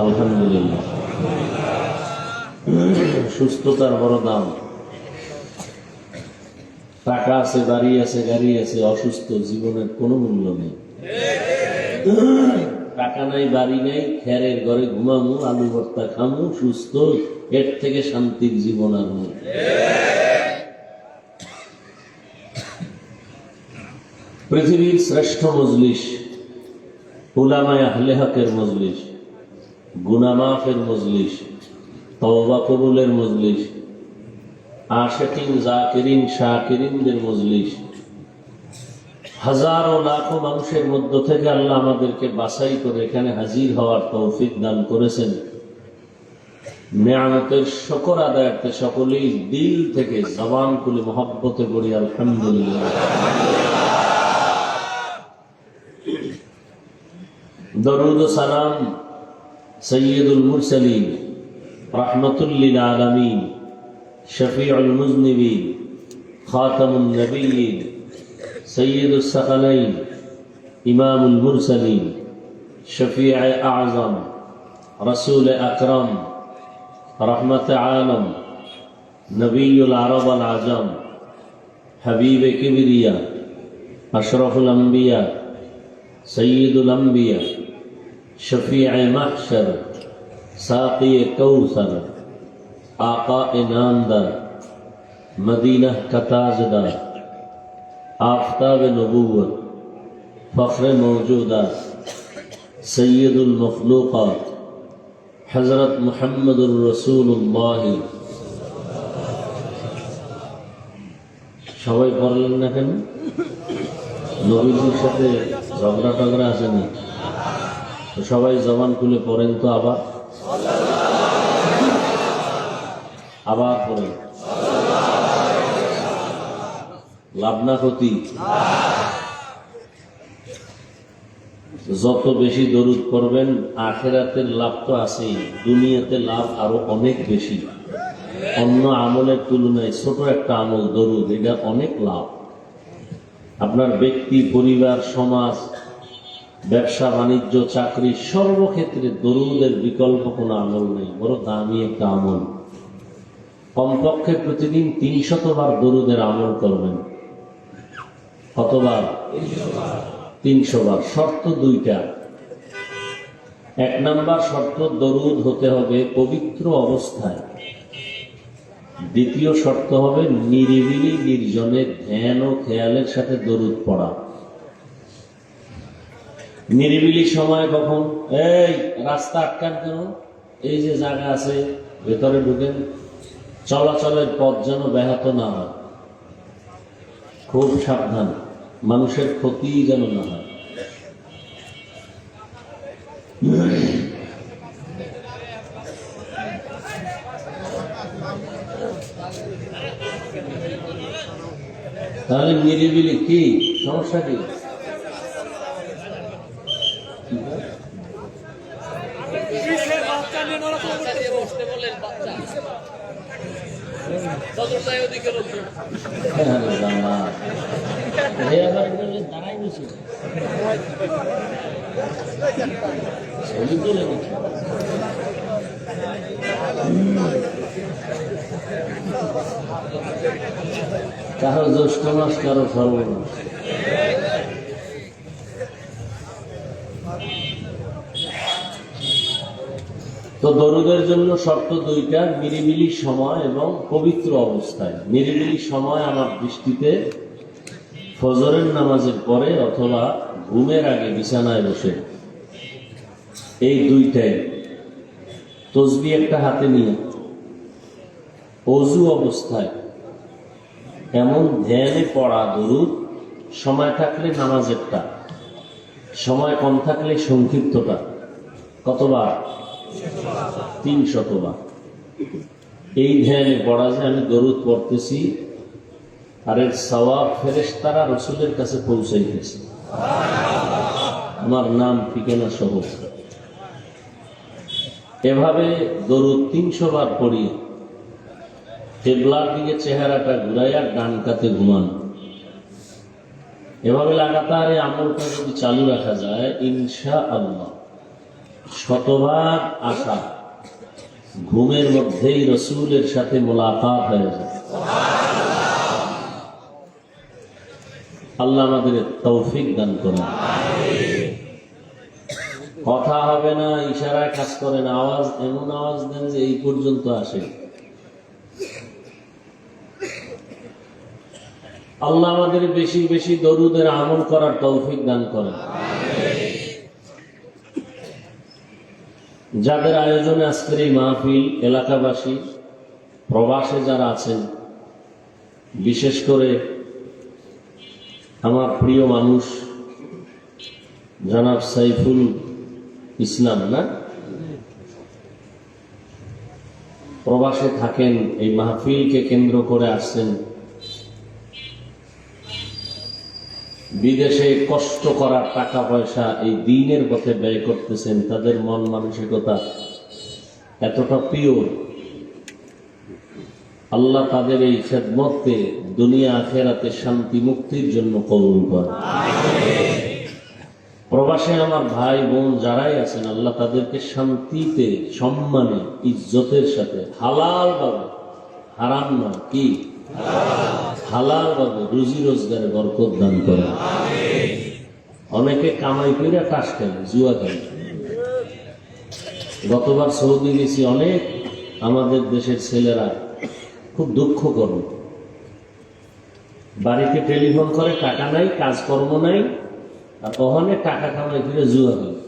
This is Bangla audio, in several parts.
আলহামদুলিল্লাহ। সুস্থতার বড় দাম। টাকা আছে, বাড়ি আছে, গাড়ি আছে, অসুস্থ জীবনের কোনো মূল্য নেই। টাকা নাই, বাড়ি নাই, খেরের ঘরে ঘুমামু, আলু ভর্তা খামু, সুস্থ, এর থেকে শান্তির জীবন আর নেই। পৃথিবীর শ্রেষ্ঠ মজলিস, উলামায়ে আহলে হকের মজলিস, গুনাহ মাফের মজলিস, তওবা কবুলের মজলিস, আশিকিন জাকিরিন শাকিরিনদের মজলিস। হাজারো লাখো মানুষের মধ্য থেকে আল্লাহ আমাদেরকে বাছাই করে এখানে হাজির হওয়ার তৌফিক দান করেছেন। নেয়ামতের শুকর আদায়ার্থে সকলেই দিল থেকে জবান খুলে মহব্বতে পড়ি আলহামদুলিল্লাহ। দরুদ ও সালাম সৈয়দুল মুরসালিন, রাহমাতুল লিল আলামিন, শফিউল মুজনিবিন, খাতামুন নবিয়্যিন, সৈয়দুস সাকালাইন, ইমামুল মুরসালিন, শফিউ আযম, রাসূল আকরাম, রহমতে আলম, নবিয়ুল আরব আল আজম, হাবিবে কিবরিয়া, আশরাফুল আম্বিয়া, সৈয়দুল আম্বিয়া, শফিউ মাহশর, সাকি কৌসর, आका नामदार, मदीना का ताजदार, आफ्ताब नबूवत, फख्र मौजूदा, सैयदुल मखलूक़ात, हजरत मुहम्मदुर रसूलुल्लाह। সবাই পড়লেন না কেন? নবীজির সাথে ঝগড়া টগড়া আছে না? সবাই জবান খুলে পড়েন তো আবার আবার পড়েন। লাভ না ক্ষতি? যত বেশি দরুদ পড়বেন আখিরাতের লাভ তো আছেই, দুনিয়াতে লাভ আরো অনেক বেশি। অন্য আমলের তুলনায় ছোট একটা আমল দরুদ, এটা অনেক লাভ। আপনার ব্যক্তি, পরিবার, সমাজ, ব্যবসা বাণিজ্য, চাকরি, সর্বক্ষেত্রে দরুদের বিকল্প কোনো আমল নেই। বড় দামি একটা আমল। কমপক্ষে প্রতিদিন ৩০০ বার দরুদের আমল করবেন। কতবার? ৩০০ বার। শর্ত দুইটা। ১ নাম্বার শর্ত, দরুদ হতে হবে পবিত্র অবস্থায়। দ্বিতীয় শর্ত হবে নিরিবিলি নির্জনে ধ্যান ও খেয়ালের সাথে দরুদ পড়া। নিরিবিলি সময় কখন? এই রাস্তা আটকান কেন? এই যে জায়গা আছে ভেতরে ঢুকেন, চলাচলের পথ যেন ব্যাহত না হয়। খুব সাবধান, মানুষের ক্ষতি যেন না হয়। তাহলে নিরিবিলি কি সমস্যা? কি দাঁড়াই বসে কারো জ্যৈষ্ঠ মাস, কারো সর্বনাশ। তো দরুদের জন্য শর্ত দুইটা, নিরিবিলি সময় এবং পবিত্র অবস্থায়। নিরিবিলি সময় আমার দৃষ্টিতে ফজরের নামাজের পরে অথবা ঘুমের আগে বিছানায় বসে, এই দুইটাই। তসবিহ একটা হাতে নিয়ে অজু অবস্থায় এমন ধ্যানে পড়া দরুদ, সময় থাকলে নামাজেরটা, সময় কম থাকলে সংক্ষিপ্তটা। কতবার? ৩০০ বার। এই ধ্যানে পড়া যে আমি দরুদ পড়তেছি আর এর সওয়াব ফেরেশতারা রাসূলের কাছে পৌঁছাইতেছে, আমার নাম ঠিকানা সহ। এভাবে দরুদ ৩০০ বার পড়ি, কিবলার দিকে চেহারাটা ঘুরাইয়া ডান কাতে ঘুমান। এভাবে লাগাতার এই আমলটা যদি চালু রাখা যায়, ইনশাআল্লাহ শতবার আশা ঘুমের মধ্যেই রসুলের সাথে মোলাকাত হয়ে যায়। আল্লাহ আমাদের তৌফিক দান করেন। কথা হবে না, ইশারায় কাজ করেন, আওয়াজ এমন আওয়াজ দেন যে এই পর্যন্ত আসে। আল্লাহ আমাদের বেশি বেশি দরুদের আমল করার তৌফিক দান করেন। যাদের আয়োজনে আজকের এই মাহফিল, এলাকাবাসী, প্রবাসে যারা আছেন, বিশেষ করে আমার প্রিয় মানুষ জনাব সাইফুল ইসলাম, না প্রবাসে থাকেন, এই মাহফিলকে কেন্দ্র করে আসছেন, বিদেশে কষ্ট করার টাকা পয়সা এই দ্বীনের পথে ব্যয় করতেছেন, তাদের মন মানসিকতা এতটা পিওর, আল্লাহ তাদের এই খেদমতকে দুনিয়া আখেরাতে শান্তি মুক্তির জন্য কবুল করেন। প্রবাসে আমার ভাই বোন যারাই আছেন, আল্লাহ তাদেরকে শান্তিতে, সম্মানে, ইজ্জতের সাথে হালাল ভাবে, হারাম নয়, কি হালাল ভাবে রুজি রোজগারে বরকত দান করেন। অনেকে কামাই করে টাস খেলে, জুয়া খেলে। গতবার সৌদি গেছি, অনেক আমাদের দেশের ছেলেরা খুব দুঃখ করে, বাড়িতে টেলিফোন করে, টাকা নাই, কাজকর্ম নাই, আর ওখানে টাকা কামাই করে জুয়া খেলে।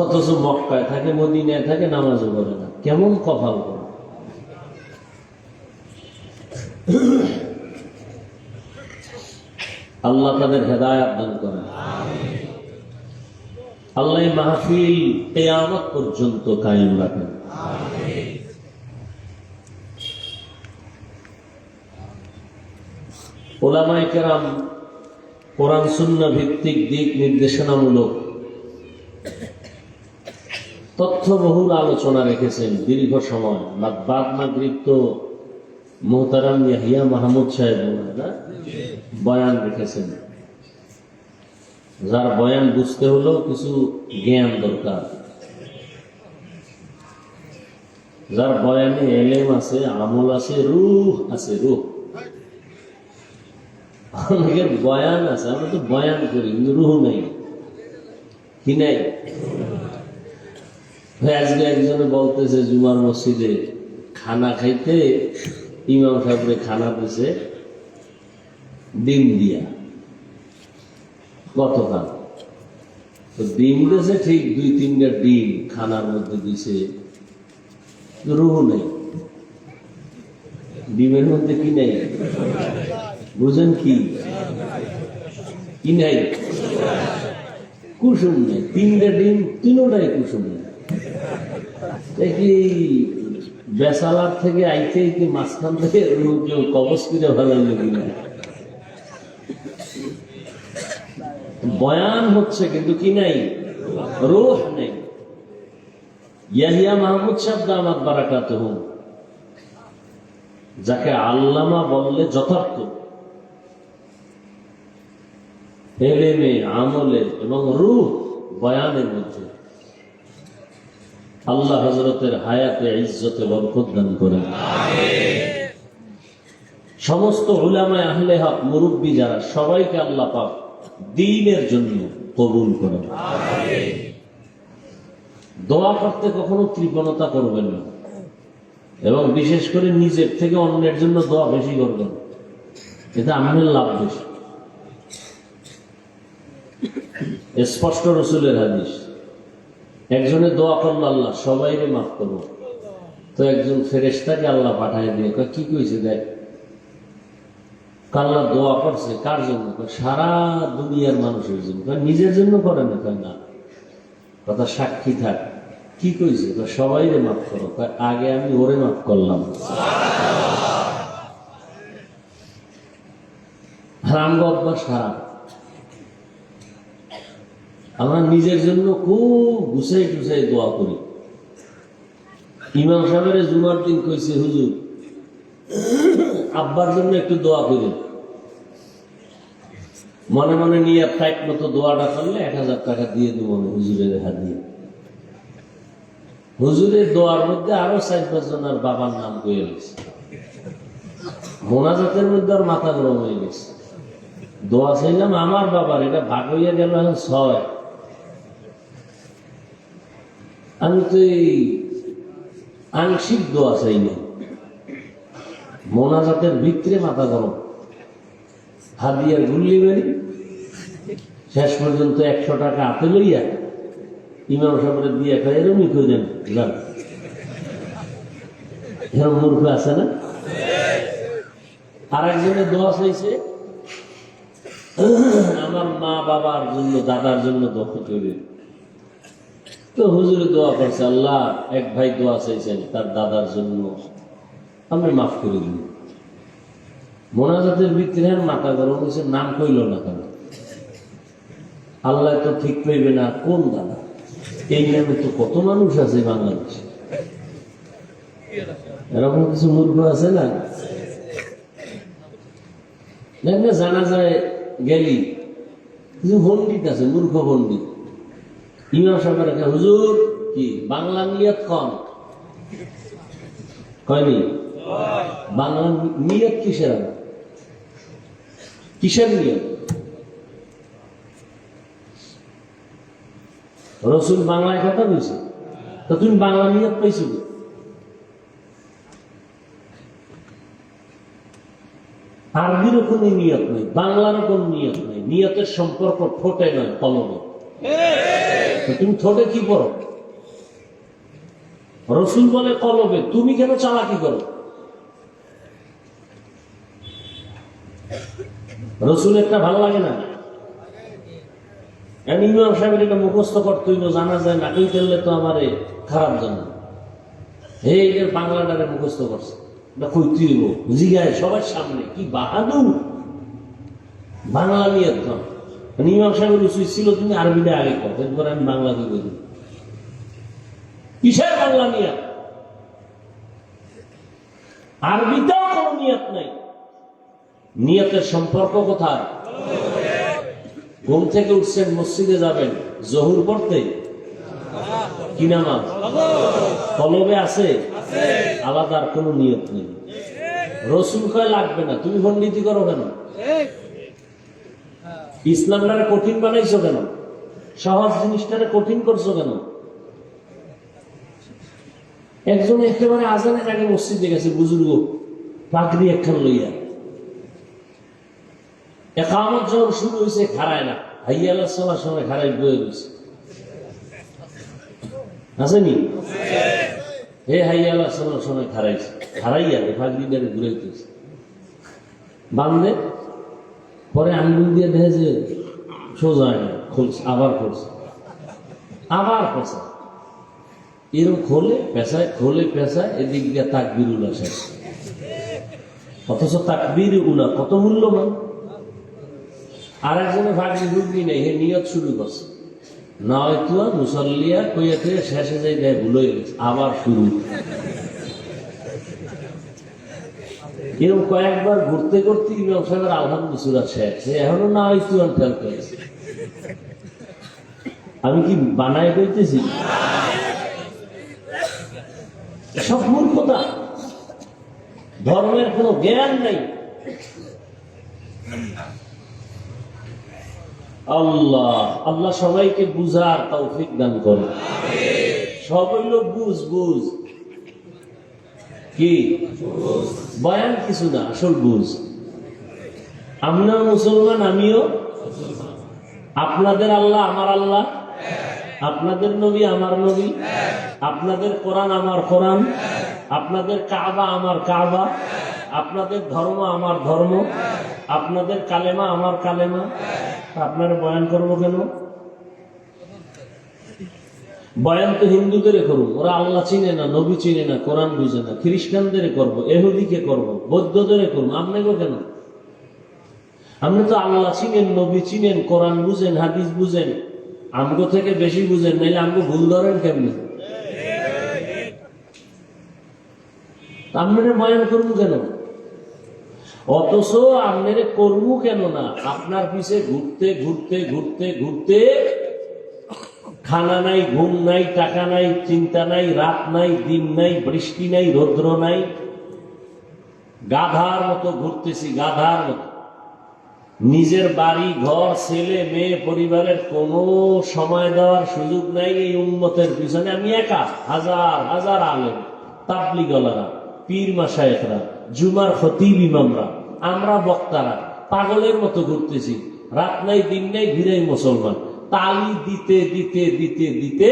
অথচ মক্কায় থাকে, মদিনায় থাকে, নামাজও করে না। কেমন কপাল করে। আল্লাহ তাদের হেদায়েত দান করেন। আল্লাহ মাহফিল কিয়ামত পর্যন্ত কায়েম রাখেন। উলামায়ে কেরাম কোরআন সুন্নাহ ভিত্তিক দিক নির্দেশনামূলক তথ্যবহুল আলোচনা রেখেছেন দীর্ঘ সময়। বাদ মাগরিব তো মোহতারাম ইয়াহিয়া মাহমুদ সাহেব বয়ান রেখেছেন। যার বয়ান বুঝতে হলেও কিছু জ্ঞান দরকার, যার বয়ানে এলেম আছে, আমল আছে, রূহ আছে। রূহ অনেকের বয়ান আছে, আমরা তো বয়ান করি কিন্তু রূহ নেই, কি নাই। আজকে একজনে বলতেছে জুমার মসজিদে খানা খাইতে ইমাম সাহেবরে খানা দিছে ডিম দিয়া। গতকাল তো ডিম দিয়েছে ঠিক, 2-3টা ডিম খানার মধ্যে দিছে, রুহ নেই ডিমের মধ্যে। কি নেই বুঝেন? কি নাই? কুসুম নেই। 3টা ডিম, 3টাই কুসুম নেই। কি বেসালার থেকে আইতে কি মাঝখান থেকে কেউ কবজ করে ফেলাইল কিনা। বয়ান হচ্ছে কিন্তু কি নাই? রূহ নেই। ইয়াহিয়া মাহমুদ সাহেব দামাত বারাকাতুহু, যাকে আল্লামা বললে যথার্থ, এলেমে, আমলে এবং রূহ বয়ানের মধ্যে আল্লাহ হযরতের হায়াতে ইজ্জতে বরকত দান করেন। সমস্ত উলামায়ে আহলে হক, মুরব্বী যারা, সবাইকে আল্লাহ পাক দ্বীনের জন্য কবুল করেন। দোয়া করতে কখনো কৃপণতা করবেন না, এবং বিশেষ করে নিজের থেকে অন্যের জন্য দোয়া বেশি করবেন, এতে আমাদের লাভ বেশি। স্পষ্ট রাসূলের হাদিস, একজনে দোয়া করলো আল্লাহ সবাইকে মাফ করবো, তো একজন ফেরেশতাকে আল্লাহ পাঠায় দিয়ে কি কইছে দেখ, আল্লাহ দোয়া করছে কার জন্য? সারা দুনিয়ার মানুষের জন্য। নিজের জন্য করে না, কথা সাক্ষী থাক। কি কইছে? সবাইরে মাফ করো। আগে আমি ওরে মাফ করলাম। হারাম অভ্যাস খারাপ। আমরা নিজের জন্য খুব গুছাই টুছাই দোয়া করি। ইমাম সাহেবের জুমার দিন কইছে, হুজুর আব্বার জন্য একটু দোয়া করি। মনে মনে নিয়ে টাইট মতো দোয়াটা করলে 1000 টাকা দিয়ে দেবো আমি হুজুরের হাত দিয়ে। হুজুরের দোয়ার মধ্যে আরো 4-5 জনের বাবার নাম বয়ে গেছে, মোনাজাতের মধ্যে আর মাথা গরম হয়ে গেছে। দোয়া চাইলাম আমার বাবার, এটা ভাগ হইয়া গেল এখন 6। আমি তো এই আংশিক দোয়া চাই না, মোনাজাতের ভিতরে মাথা গরম, হাদিয়ার গুল্লি বেরি। শেষ পর্যন্ত 100 টাকা হাতে লইয়া ইমাম সাহেবের দিয়ে এরমই করেন জান। এরকম মূর্খ আছে না? আর একজনের দোয়া চাইছে আমার মা বাবার জন্য, দাদার জন্য দোয়া করবে। তো হুজুরে দোয়া করছে, আল্লাহ এক ভাই দোয়া চাইছেন তার দাদার জন্য, আমি মাফ করে দিন। মোনাজাতের ভিতরে মাথা গরম হয়েছে, নাম কইল না কেন? আল্লাহ তো ঠিক পাইবে না কোন দাদা, এই নামে তো কত মানুষ আছে বাংলাদেশে। এরকম কিছু মূর্খ আছে না? জানা যায় গেলি কিছু পণ্ডিত আছে, মূর্খ পণ্ডিত। ইমাম সাহেবের হুজুর কি বাংলা নিয়ত কম কয়নি? বাংলা নিয়ত কিসের? কিসের নিয়ত? রসুল বাংলায় কথা বলছে, তো তুমি বাংলা নিয়ত পাইছো? আরবিরও কোন নিয়ত নেই, বাংলারও কোন নিয়ত নেই। নিয়তের সম্পর্ক ঠোঁটে নয়, কলমে। তুমি ঠোঁটে কি করো? রসুল বলে কলবে, তুমি কেন চালাকি করো? রসুল একটা ভালো লাগে না? ইমাম সাহেবের এটা মুখস্থ করতে হইল, জানা যায় না এই করলে তো আমার খারাপ জানা। এই যে বাংলাটারে মুখস্থ করছে, কইতে হইব জিগায় সবার সামনে, কি বাহাদুর! বাংলা নিয়ে ইমাম সাহেবের উচিত ছিল তুমি আরবিটা আগে কর, এরপর আমি বাংলা দিয়ে বলি। কিসের বাংলা নিয়ে? আরবিতেও কোনো নিয়ত নাই। নিয়তের সম্পর্ক কোথায়? ঘুম থেকে উঠছেন, মসজিদে যাবেন, জহুর পড়তে কি নামাজ? কলবে আছে, আলাদা আর কোনো নিয়ত নেই। রসুল কয় লাগবে না, তুমি পণ্ডিতি করো কেন? ইসলামটারে কঠিন বানাইছো কেন? সহজ জিনিসটারে কঠিন করছো কেন? একজন একেবারে আজানের আগে মসজিদে গেছে, বুজুর্গ, পাগড়ি একখান লইয়া। একামত যখন শুরু হয়েছে খাড়ায় না, হাইয়া আলাইহিস সালামের সময় খাড়াই বয়ে গেছে, আসেনি? হে হাইয়া আলাইহিস সালামের সময় খাড়াইছে, খাড়াইয়া পাগড়িটারে ঘুরাইতেছে বান্ধে। পরে আঙ্গুল দিয়ে দেখে যে সোজা খুলছে, আবার খুলছে, আবার পেঁচা, এরকম খোলে পেঁচায়, খোলে পেঁচায়, এদিক দিয়ে তাকবীর উলা শেষ। অথচ তাকবীর উলা কত মূল্যবান। আর একজনে ভাগনি ঢুকবি নেই, হে নিয়ত শুরু করছে, না হয়তো মুসল্লিয়া কইয়া থেকে শেষে যাই দেয় ভুল হয়ে গেছে, আবার শুরু। এরকম কয়েকবার ঘুরতে ঘুরতে ইমাম সাহেবের আলহামদুলিল্লাহ শেষ, এখনো না হয়তো ফেল করেছে। আমি কি বানায় কইতেছি? সব মূর্খতা, ধর্মের কোনো জ্ঞান নেই। আল্লাহ আল্লাহ সবাইকে বুঝার তৌফিক দান করে। সব হইল বুঝ বুঝ, কি বয়ান কিছু না, আসল বুঝ। আমরাও মুসলমান, আমিও। আপনাদের আল্লাহ আমার আল্লাহ, আপনাদের নবী আমার নবী, আপনাদের কোরআন আমার কোরআন, আপনাদের কাবা আমার কাবা, আপনাদের ধর্ম আমার ধর্ম, আপনাদের কালেমা আমার কালেমা। আপনারা বয়ান করবো কেন? বয়ান তো হিন্দুদের করবো, ওরা আল্লাহ চিনে না, নবী চিনে না, কোরআন বুঝে না। খ্রিস্টানদের করবো, এহুদিকে করবো, বৌদ্ধদের করবো, আপনাকে কেন? আপনি তো আল্লাহ চিনেন, নবী চিনেন, কোরআন বুঝেন, হাদিস বুঝেন, আমগো থেকে বেশি বুঝেন, নাইলে আমগো ভুল ধরেন কেমনি? আপনারা বয়ান করবো কেন? অথচ আপনারে করবো কেন না, আপনার পিছে ঘুরতে ঘুরতে ঘুরতে ঘুরতে খানা নাই, ঘুম নাই, টাকা নাই, চিন্তা নাই, রাত নাই, দিন নাই, বৃষ্টি নাই, রৌদ্র নাই, গাধার মতো ঘুরতেছি, গাধার মতো। নিজের বাড়ি ঘর, ছেলে মেয়ে, পরিবারের কোনো সময় দেওয়ার সুযোগ নাই। এই উম্মতের পিছনে আমি একা, হাজার হাজার আলেম, তাবলিগলারা, পীর মাশায়েখরা, জুমার খতিব ইমামরা, আমরা বক্তারা পাগলের মতো ঘুরতেছি, রাত নাই দিন নাই, ঘিরেই মুসলমান। তালি দিতে দিতে দিতে দিতে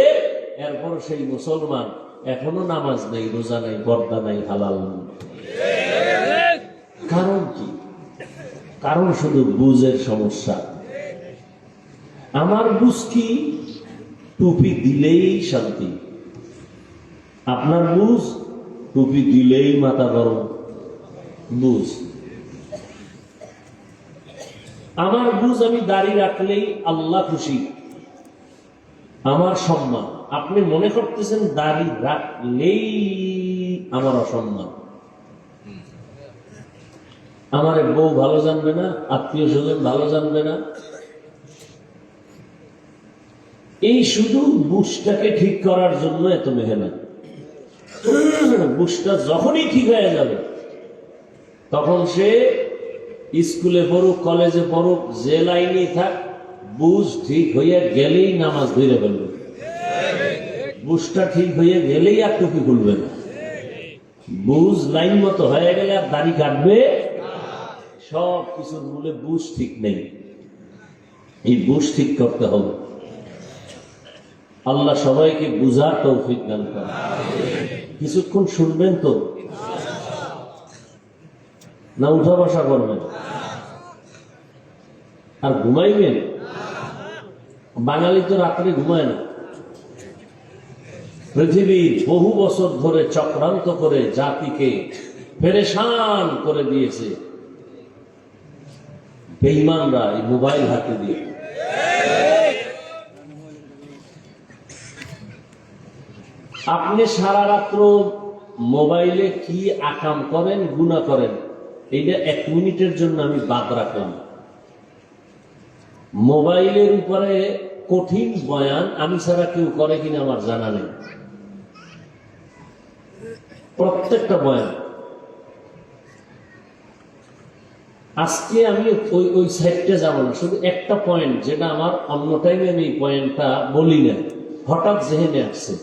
এরপর সেই মুসলমান এখনো নামাজ নাই, রোজা নাই, পর্দা নাই, হালাল নাই। কারণ কি? কারণ শুধু বুঝের সমস্যা। আমার বুঝ কি? টুপি দিলেই শান্তি। আপনার বুঝ টুপি দিলেই মাথা গরম বুঝ। আমার বুঝ আমি দাড়ি রাখলেই আল্লাহ খুশি, আমার সম্মান। আপনি মনে করতেছেন দাড়ি রাখলেই আমার অসম্মান। আমার বউ ভালো জানবে না, আত্মীয় স্বজন ভালো জানবে না। এই শুধু বুশটাকে ঠিক করার জন্য এত মেহনত। বুশটা যখনই ঠিক হয়ে যাবে তখন সে স্কুলে পড়ুক, কলেজে পড়ুক, যে লাইনে থাক, বুঝ ঠিক হইয়া গেলেই নামাজ ধরে ফেলবে। বুশটা ঠিক হয়ে গেলেই আর টুপি খুলবে না। বুঝ লাইন মতো হয়ে গেলে আর দাড়ি কাটবে। সব কিছুর মূলে বুঝ ঠিক নেই। এই বুঝ ঠিক করতে হবে। আল্লাহ সবাইকে বুঝার তৌফিক দান করেন। কিছুক্ষণ শুনবেন তো না উঠা বসা করবেন আর ঘুমাইবেন? বাঙালি তো রাত্রে ঘুমায় না। পৃথিবীর বহু বছর ধরে চক্রান্ত করে জাতিকে পেরেশান করে দিয়েছে বেঈমানরা এই মোবাইল হাতে দিয়ে। আপনি সারা রাত্র মোবাইলে কি আকাম করেন, গুনাহ করেন, এইটা 1 মিনিটের জন্য আমি বাদ রাখলাম। মোবাইলের উপরে কঠিন বয়ান আমি ছাড়া কেউ করে কিনা আমার জানা নেই। প্রত্যেকটা বয়ান আজকে আমি ওই সাইডটা যাবো না, শুধু একটা পয়েন্ট যেটা আমার অন্য টাইমে আমি এই পয়েন্টটা বলি না, হঠাৎ জেহেনে আসছে,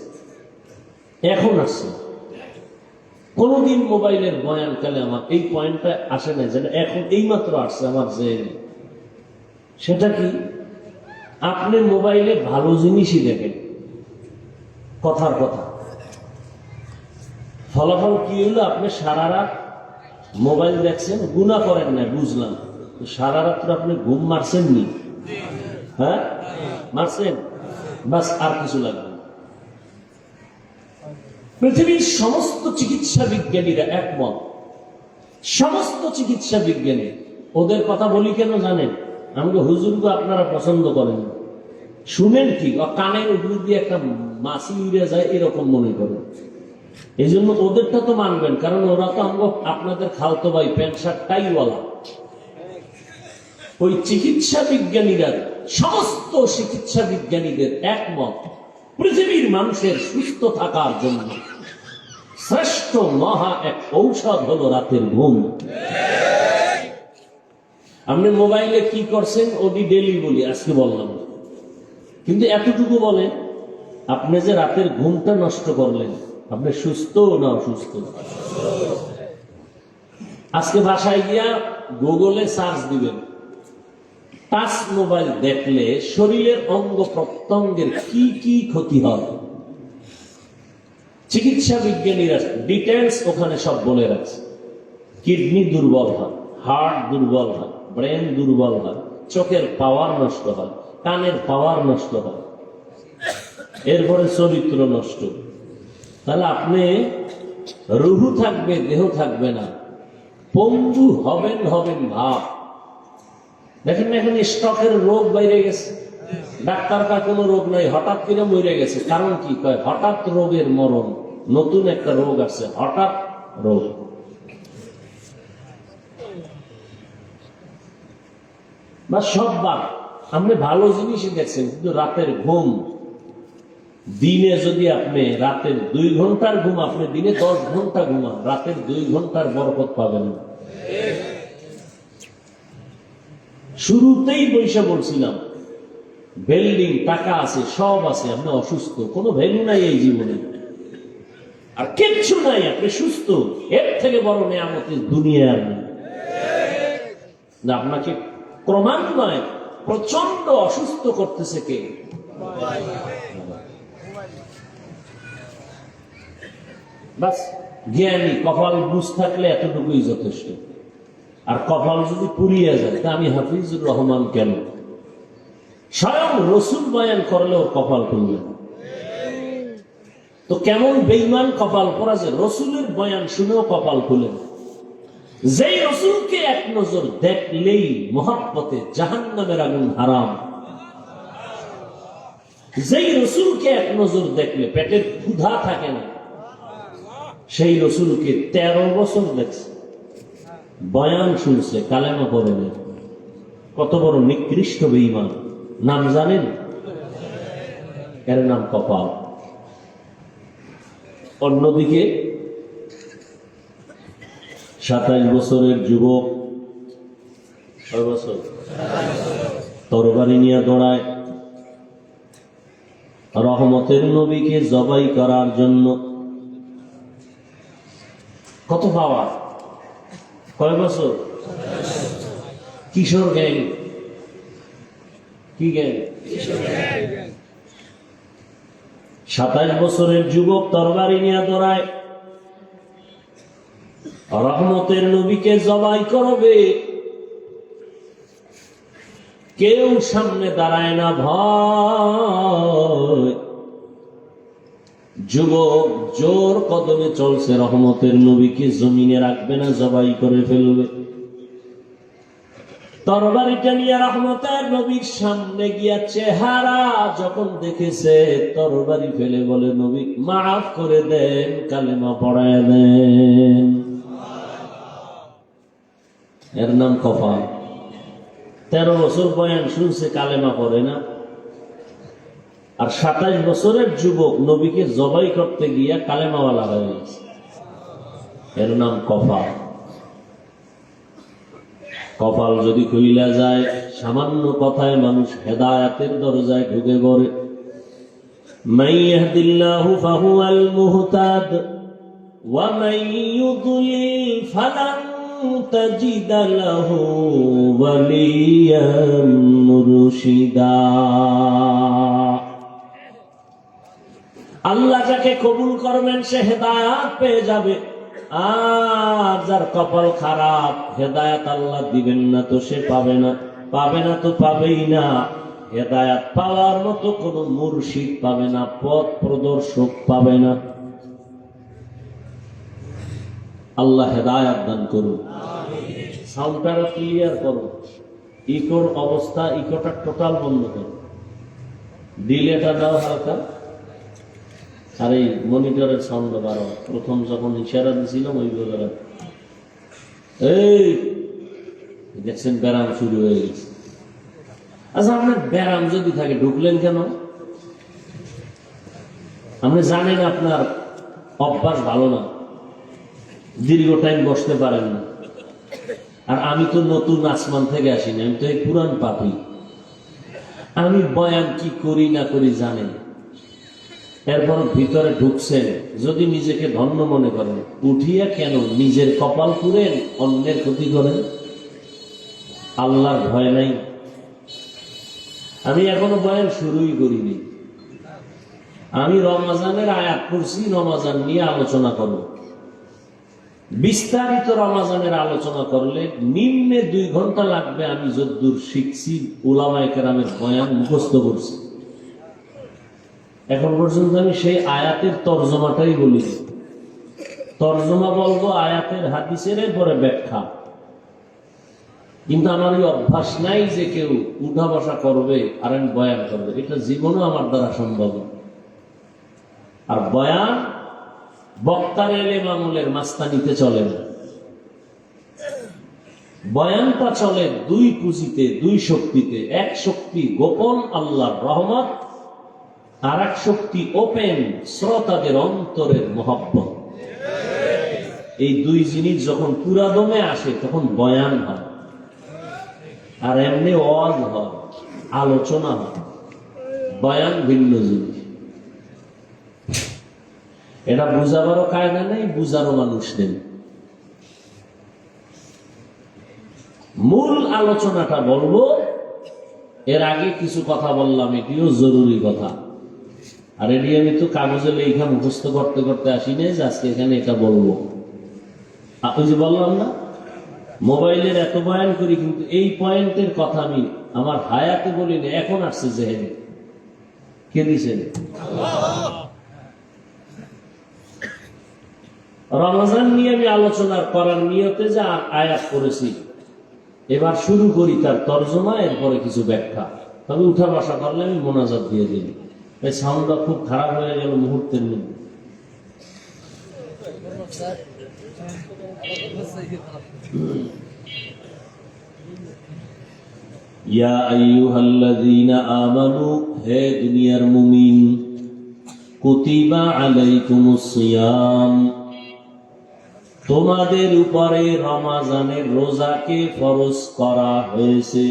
এখন আসছে। কোনদিন মোবাইলের বয়ানকালে আমার এই পয়েন্টটা আসে না, যেটা এখন এইমাত্র আসছে আমার জেহেনে। সেটা কি? আপনি মোবাইলে ভালো জিনিসই দেখেন, কথার কথা। ফলাফল কি হলো? আপনি সারা রাত মোবাইল দেখছেন, গুনাহ করেন না, বুঝলাম। সারা রাত্র আপনি ঘুম মারছেন নি? হ্যাঁ মারছেন, বাস, আর কিছু লাগবে না। পৃথিবীর সমস্ত চিকিৎসা বিজ্ঞানীরা একমত, সমস্ত চিকিৎসা বিজ্ঞানী। ওদের কথা বলি কেন জানেন? আমাকে হুজুরকে আপনারা পছন্দ করেন, শুনেন ঠিক, কানের উপর দিয়ে একটা মাছি উড়ে যায় এরকম মনে করেন। এই জন্য ওদেরটা তো মানবেন, কারণ ওরা তো আপনাদের খালতো ভাই, প্যান্ট শার্ট টাইওয়ালা। ওই চিকিৎসা বিজ্ঞানীরা, সমস্ত চিকিৎসা বিজ্ঞানীদের একমত, পৃথিবীর মানুষের সুস্থ থাকার জন্য শ্রেষ্ঠ মহা এক ঔষধ হলো রাতের ঘুম। আপনি মোবাইলে কি করছেন ওটি ডেলি বলি, আজকে বললাম, কিন্তু এতটুকু বলেন, আপনি যে রাতের ঘুমটা নষ্ট করলেন, আপনি সুস্থ না অসুস্থ? আজকে বাসায় গিয়া গুগলে সার্চ দিবেন, টাচ মোবাইল দেখলে শরীরের অঙ্গ প্রত্যঙ্গের কি কি ক্ষতি হয়। চিকিৎসা বিজ্ঞানীরা ডিটেলস ওখানে সব বলে রাখছে। কিডনি দুর্বল হয়, হার্ট দুর্বল হয়, ব্রেন দুর্বল হয়, চোখের পাওয়ার নষ্ট হয়, কানের পাওয়ার নষ্ট হয়, এরপরে চরিত্র নষ্ট। তাহলে আপনি রুহু থাকবে, দেহ থাকবে না, পঙ্গু হবেন হবেন ভাব। দেখেন না, এখন স্টকের রোগ বাইরে গেছে, ডাক্তার কা কোনো রোগ নাই, হঠাৎ করে মরে গেছে। কারণ কি? কয় হঠাৎ রোগের মরণ, নতুন একটা রোগ আছে, হঠাৎ রোগ। বা সব বাদ, আপনি ভালো জিনিসই দেখছেন, কিন্তু রাতের ঘুম, দিনে যদি আপনি রাতের 2 ঘন্টার ঘুম, আপনি দিনে 10 ঘন্টা ঘুমান, রাতের 2 ঘন্টার বরকত পাবেন না। শুরুতেই বৈশা বলছিলাম, বিল্ডিং, টাকা আছে, সব আছে, আপনি অসুস্থ, কোনো ভ্যালু নাই এই জীবনে, আর কিচ্ছু নাই, আপনি সুস্থ, এর থেকে বড় নিয়ামতের দুনিয়ার নেই। আপনাকে ক্রমান্বয়ে প্রচন্ড অসুস্থ করতেছে কে? বাস জ্ঞানী কপাল বুঝ থাকলে এতটুকুই যথেষ্ট। আর কপাল যদি পুড়িয়ে যায়, তা আমি হাফিজুর রহমান কেন? স্বয়ং রসুল বয়ান করলেও কপাল পুড়বে। তো কেমন বেঈমান কপাল পরা যে রসুলের বয়ান শুনেও কপাল খুলে। যেই রসুলকে এক নজর দেখলেই মোহাব্বতে জাহান্নামের আগুন হারাম, যেই রসুলকে এক নজর দেখলে পেটের ক্ষুধা থাকে না, সেই রসুলকে 13 বছর দেখছে, বয়ান শুনছে, কালেমা পড়ে না। কত বড় নিকৃষ্ট বেঈমান! নাম জানেন? এর নাম কপাল। অন্যদিকে 27 বছরের যুবক, 6 বছর, তরবারি নিয়ে দৌড়ায় রহমতের নবীকে জবাই করার জন্য। কত পাওয়ার! কয় বছর? কিশোর গ্যাং। কি গ্যাং? 27 বছরের যুবক তরবারি নিয়ে দৌড়ায় রহমতের নবীকে জবাই করবে। কেউ সামনে দাঁড়ায় না, ভয়। যুবক জোর কদমে চলছে, রহমতের নবীকে জমিনে রাখবে না, জবাই করে ফেলবে। তরবারিটা নিয়ে রহমতের নবীর সামনে গিয়া চেহারা যখন দেখেছে, তরবারি ফেলে বলে, নবী মাফ করে দেন, কালেমা পড়ায় দেন। এর নাম কপাল। 13 বছর বয়ান শুনছে, কালেমা পড়ে না। আর 27 বছরের যুবক নবীকে জবাই করতে গিয়া কালেমাওয়ালা হয়ে গেছে। এর নাম কপাল। কপাল যদি খুইলা যায়, সামান্য কথায় মানুষ হেদায়েতের দরজায় ঢুকে পড়ে। মান ইয়াহদিল্লাহু ফাহুয়াল মুহতাদ ওয়া মান ইউদ্লিল ফালান তাজিদা লাহু ওয়ালিয়াম মুরশিদা। আল্লাহ যাকে কবুল করবেন সে হেদায়েত পেয়ে যাবে, আর যার কপাল খারাপ, হেদায়েত আল্লাহ দিবেন না তো সে পাবে না, পাবে না তো পাবেই না। হেদায়েত পাওয়ার মতো কোন মুর্শিদ পাবে না, পথ প্রদর্শক পাবে না। আল্লাহ হেদায়েত দান করুন। সাউন্ডটা ক্লিয়ার করুন। ইকোর অবস্থা, ইকোটা টোটাল বন্ধ করুন। ডিলেটা দাও হালকা। আর এই মনিটরের সাউন্ড বাড়াও। প্রথম যখন ইশারা দিছিলাম ওই বলে, এই দেখছেন ব্যারাম শুরু হয়ে গেছে। আচ্ছা, আপনার ব্যারাম যদি থাকে ঢুকলেন কেন? আপনি জানেন আপনার অভ্যাস ভালো না, দীর্ঘ টাইম বসতে পারেন না। আর আমি তো নতুন আসমান থেকে আসিনি, আমি তো এই পুরান পাপী। আমি বয়ান কি করি না করি জানেন। এরপর ভিতরে ঢুকছেন, যদি নিজেকে ধন্য মনে করেন, উঠিয়া কেন নিজের কপাল পুড়েন, অন্যের ক্ষতি করেন? আল্লাহর ভয় নাই? আমি এখনো বয়ান শুরুই করিনি। আমি রমাজানের আয়াত পড়ছি, রমাজান নিয়ে আলোচনা করব। বিস্তারিত রমাজানের আলোচনা করলে নিম্নে 2 ঘন্টা লাগবে। আমি যদ্দূর শিখছি, উলামায়ে কেরামের বয়ান মুখস্থ করছি। এখন পর্যন্ত আমি সেই আয়াতের তর্জমাটাই বলি। তর্জমা বলবো আয়াতের, হাদিসের, পরে ব্যাখ্যা। কিন্তু আমার এই অভ্যাস নাই যে কেউ উঠা বসা করবে আর আমি বয়ান করবে, এটা জীবনও আমার দ্বারা সম্ভব। আর বয়ান বক্তার এলেম আমলের মাস্তানিতে চলে না। বয়ানটা চলে দুই পুঁজিতে, দুই শক্তিতে। এক শক্তি গোপন আল্লাহর রহমত, আর এক শক্তি ওপেন শ্রোতাদের অন্তরের মহব্বত। এই দুই জিনিস যখন পুরা দমে আসে তখন বয়ান হয়, আর এমনি ওয়াজ হয়, আলোচনা হয়। বয়ান ভিন্ন জিনিস। এটা বুঝাবারও কায়দা নেই, বুঝারও মানুষ নেই। মূল আলোচনাটা বলবো, এর আগে কিছু কথা বললাম, এটিও জরুরি কথা। আর এটি আমি তো কাগজে লেখা মুখস্থ করতে করতে আসি নাই যে আজকে এখানে এটা বলবো। ওই যে বললাম না, মোবাইলের এত বয়ান করি, কিন্তু এই পয়েন্টের কথা আমি আমার হায়াতে বলিনি, এখন আসছে জেহেনে। কে দিছেন? রমজান নিয়ে আমি আলোচনা করার নিয়তে যে আয়াত করেছি, এবার শুরু করি তার তর্জমা, এরপরে কিছু ব্যাখ্যা। তবে উঠা বসা করলে আমি মোনাজাত দিয়ে দিই। এই সাউন্ডটা খুব খারাপ হয়ে গেল মুহূর্তের মধ্যে। ইয়া আইয়ুহাল্লাযীনা আমানু, হে দুনিয়ার মুমিন, কুতিবা আলাইকুমুস সিয়াম, তোমাদের উপরে রমজানের রোজাকে ফরজ করা হয়েছে।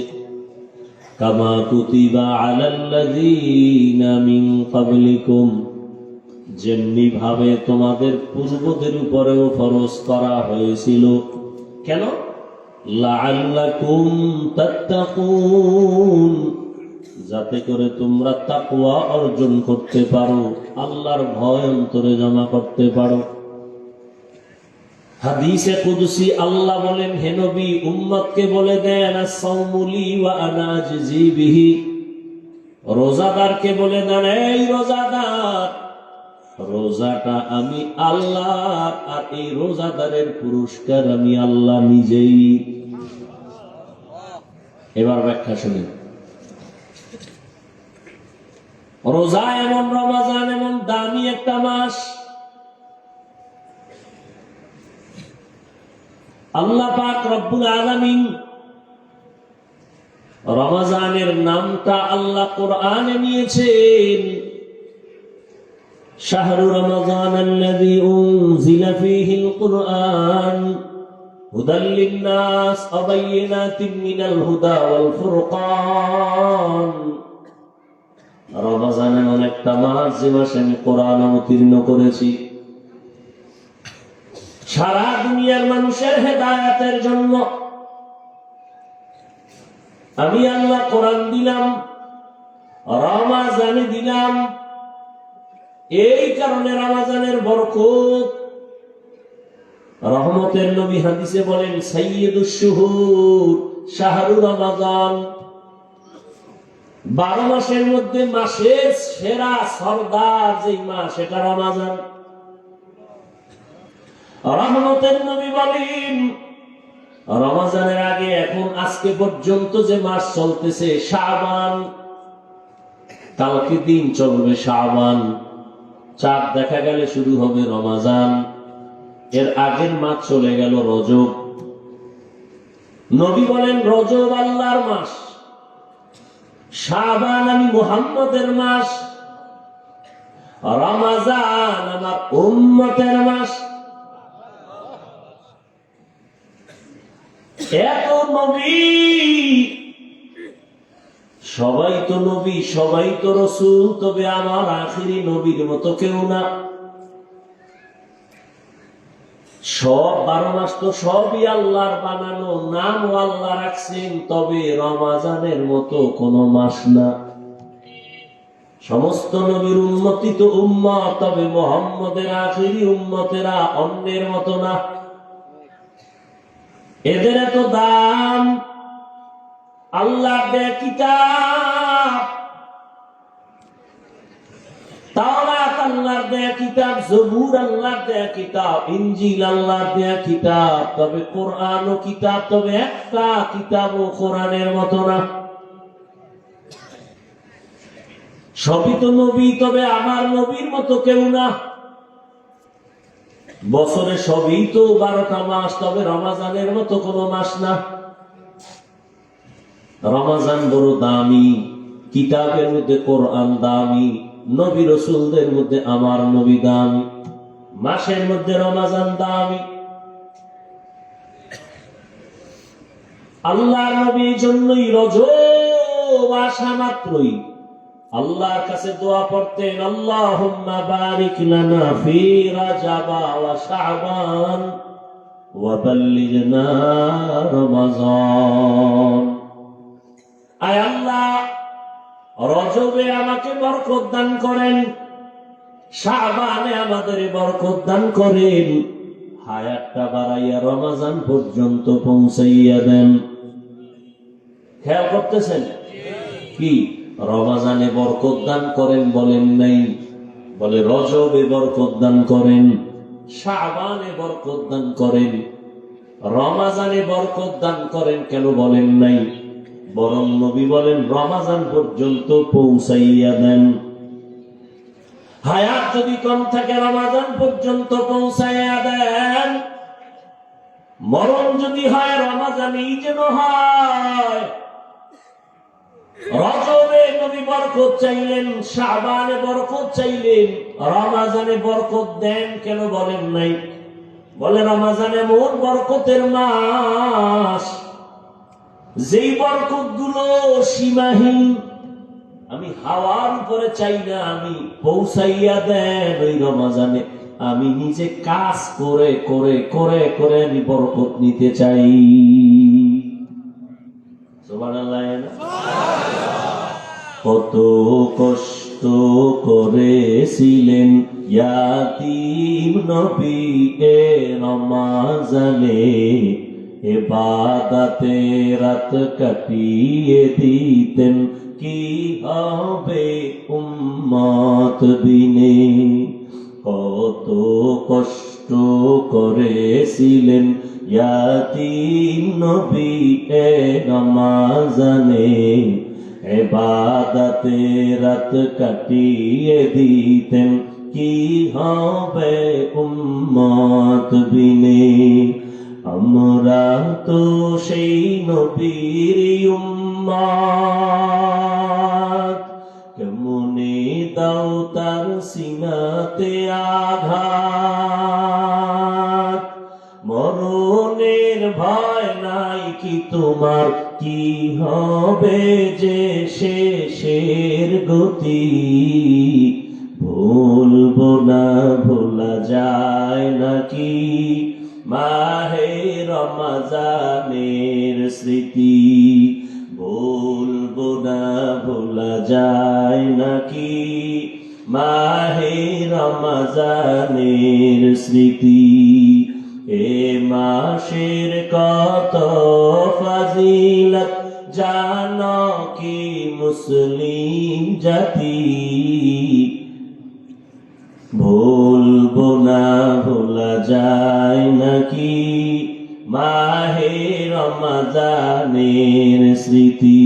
কামা কুতিবা আলাল্লাযীনা মিন ক্বাবলিকুম, যেমনি ভাবে তোমাদের পূর্বদের উপরেও ফরজ করা হয়েছিল। কেন? লাআল্লাকুম তাত্তাকুন, যাতে করে তোমরা তাকওয়া অর্জন করতে পারো, আল্লাহর ভয় অন্তরে জমা করতে পারো। হাদিসে কুদসি আল্লাহ বলেন, হে নবী, উম্মতকে বলে দেন, আস-সাওমু লি ওয়া আনা আজজি বিহি, রোজাদারকে বলে দেন, এই রোজাদার, রোজাটা আমি আল্লাহ, আর এই রোজাদারের পুরস্কার আমি আল্লাহ নিজেই। এবার ব্যাখ্যা শুনুন। রোজা এমন, রমজান এমন দামি একটা মাস, আল্লাহ পাক রব্বুল আলামিন রমজানের নামটা আল্লাহ কোরআনে নিয়েছেন। শাহরু রমাযানাল্লাযী উনজিলা ফীহিল কুরআন হুদাল লিন-নাস ওয়া বায়িনাতিন মিনাল হুদা ওয়াল ফুরকান। রমজান এমন একটা মাস, যে মাসে আমি কোরআন অবতীর্ণ করেছি সারা দুনিয়ার মানুষের হেদায়েতের জন্য। আমি আল্লাহ কোরআন দিলাম, রমজানে দিলাম। এই কারণে রমজানের বরকত, রহমতের নবী হাদিসে বলেন, সাইয়্যিদুশ শুহুর শাহরু রমাযান, 12 মাসের মধ্যে মাসের সেরা সরদার যেই মাস, সেটা রমজান। রহমতের নবী বলেন, রমজানের আগে এখন আজকে পর্যন্ত যে মাস চলতেছে শাবান, কালকে দিন চলবে শাবান, চাঁদ দেখা গেলে শুরু হবে রমজান, এর আগের মাস চলে গেল রজব। নবী বলেন, রজব আল্লাহর মাস, শাবান আমি মুহাম্মদের মাস, রমজান আমার উম্মতের মাস। এত নবী, সবাই তো নবী, সবাই তো রাসূল, তবে আমার আখিরি নবীর মতো কেউ না। সব 12 মাস তো সবই আল্লাহর বানানো, নামও আল্লাহ রাখছেন, তবে রমজানের মতো কোন মাস না। সমস্ত নবীর উম্মতি তো উম্মত, তবে মুহাম্মদের আখিরি উম্মতেরা অন্যের মতো না। এদের এত দাম, আল্লাহর দেয়া কিতাব, তাওরাত আল্লাহর দেয়া কিতাব, জবুর আল্লাহর দেয়া কিতাব, ইনজিল আল্লাহর দেয়া কিতাব, তবে কোরআনও কিতাব, তবে একটা কিতাবও কোরআনের মতো না। সবই তো নবী, তবে আমার নবীর মতো কেউ না। বছরে সবই তো 12টা মাস, তবে রমজানের মতো কোনো মাস না। রমাজান বড় দামি, কিতাবের মধ্যে কোরআন দামি, নবী রসুলদের মধ্যে আমার নবী দামি, মাসের মধ্যে রমাজান দামি। আল্লাহ নবীর জন্যই রজব আসা মাত্রই আল্লাহর কাছে দোয়া পড়তেন, আল্লাহুম্মা বারিক লানা ফি রাজাব ওয়া শাবান ওয়া বাল্লিগনা রমাজান। আয় আল্লাহ, রজবে আমাকে বরকত দান করেন, শাবানে আমাদের বরকত দান করেন, হায়াতটা বাড়াইয়া রমাজান পর্যন্ত পৌঁছাইয়া দেন। খেয়াল করতেছেন কি? রমাজানে বরকত দান করেন বলেন নাই, বলে রজবে বরকত দান করেন, শাবানে বরকত দান করেন, রমাজানে বরকত দান করেন কেন বলেন নাই? বরং নবী বলেন রমাজান পর্যন্ত পৌঁছাইয়া দেন। হায়াত যদি কম থাকে রমাজান পর্যন্ত পৌঁছাইয়া দেন, মরণ যদি হয় রমাজানেই যেন হয়। রজবে নবী বরকত চাইলেন, শাবানে বরকত চাইলেন, রমাজানে বরকত দেন কেন বলেন নাই? বলে রমাজানে এমন বরকতের মাস, যেই বরকত গুলো সীমাহীন। আমি হাওয়ার উপরে চাই না, আমি পৌঁছাইয়া দেন ওই রমাজানে। আমি নিজে কাজ করে করে করে করে আমি বরকত নিতে চাই। সুবহানাল্লাহ। কত কষ্ট করেছিলেন ইয়াতীম নবী এ রমাজানে, ইবাদতে রাত কাটিয়ে দিতেন, কি হবে উম্মত বিনে। কত কষ্ট করেছিলেন ইয়াতীম নবী এ রমাজানে, ইবাদতে রাত কাটিয়ে দিতেন, কি হবে উম্মত বিনে। আমরা তো সেই নবীর উম্মত, কেমনে দাও তার সিনাতে আঘাত। মরণের ভয় নাই কি তোমার, কি হবে যে শেষের গতি। ভুলবো না ভোলা যায় নাকি মাহে রমজানের স্মৃতি। ভুলবো না ভোলা যায় নাকি মাহে রমজানের স্মৃতি। এ মাসের কত ফাজিলত জানো কি মুসলিম জাতি। ভুলবো না ভোলা যায় নাকি মাহে রমজানের স্মৃতি।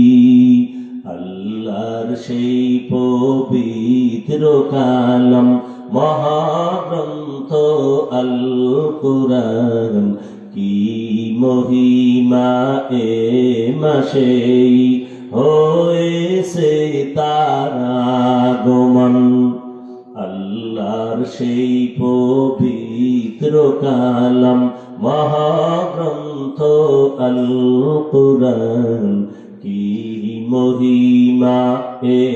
আল্লাহর সেই পবিত্র কালাম মহাগ্রন্থ আল কুরআন, কি মহিমা এ মাসেই হয়েছে তার আগমন। আল্লাহর সেই পবিত্র কালাম মহাগ্রন্থ আল কুরআন, কি মহিমা এ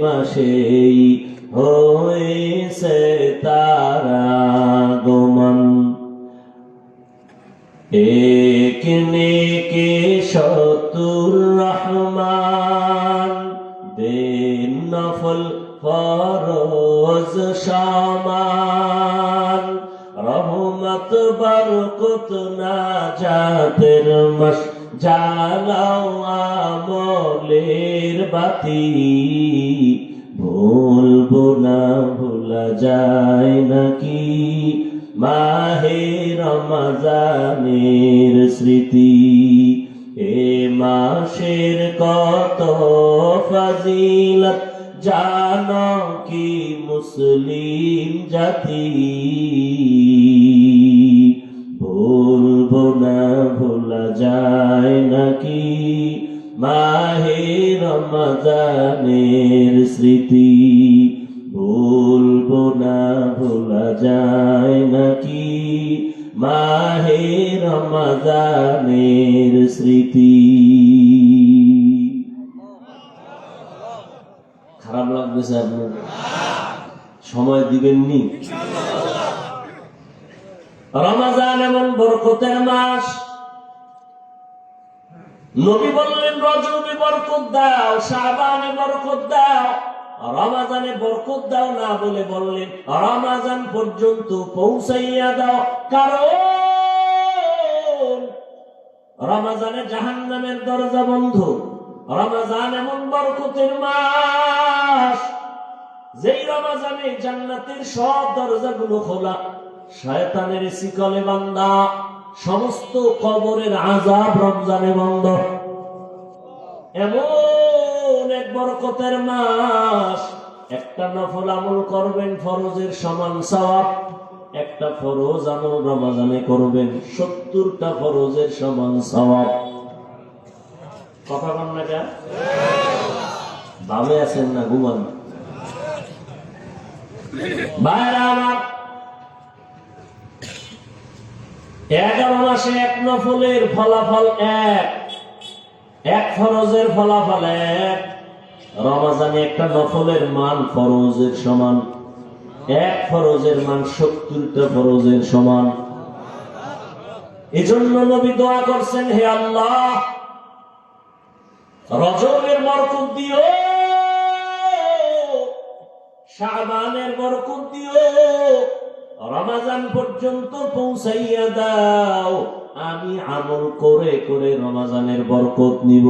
মাসেই হয়েছে তার আগমন। এক নেকে শতুর রহমান, দেন নফল ফরজ সমান। রহমত বরকত নাজাতের মাস, জ্বালাও আমলের বাতি। ভুলবো না ভোলা যায় নাকি মাহে রমজানের স্মৃতি। এ মাসের কত ফাজিলত জানো কি মুসলিম জাতি। ভুলবো না ভোলা যায় নাকি মা রমজানের স্মৃতি ভুলবো না, ভোলা যায় নাকি মাহে রমজানের স্মৃতি। খারাপ লাগতেছে আপনার? সময় দিবেননি? রমজান এমন বরকতের মাস, নবী বললেন রজবে বরকত দাও, শাবানে বরকত দাও, রমজানে বরকত দাও না বলে বললেন রমজান পর্যন্ত পৌঁছাইয়া দাও। কারণ রমজানে জাহান্নামের দরজা বন্ধ। রমজান এমন বরকতের মাস, যেই রমজানে জান্নাতের সব দরজাগুলো খোলা, শয়তানের শিকলে বান্ধা, সমস্ত কবরের আযাব রমজানে বন্ধ। এমন এক বরকতের মাস, একটা নফল আমল করবেন ফরজের সমান সওয়াব, একটা ফরজ আমল রমজানে করবেন 70টা ফরজের সমান সওয়াব। কথা বল না কেন? ভাবে আছেন না ঘুমান? ভাইরা আমার, 11 মাসে এক নফলের ফলাফল এক ফরজের ফলাফল এক। রমজানে একটা নফলের মান ফরজের সমান, এক ফরজের মান 70টা ফরজের সমান। এজন্য নবী দোয়া করছেন, হে আল্লাহ রজবের বরকত দিও, শাবানের বরকত দিও, রমজান পর্যন্ত পৌঁছাইয়া দাও, আমি আমল করে করে রমজানের বরকত নিব।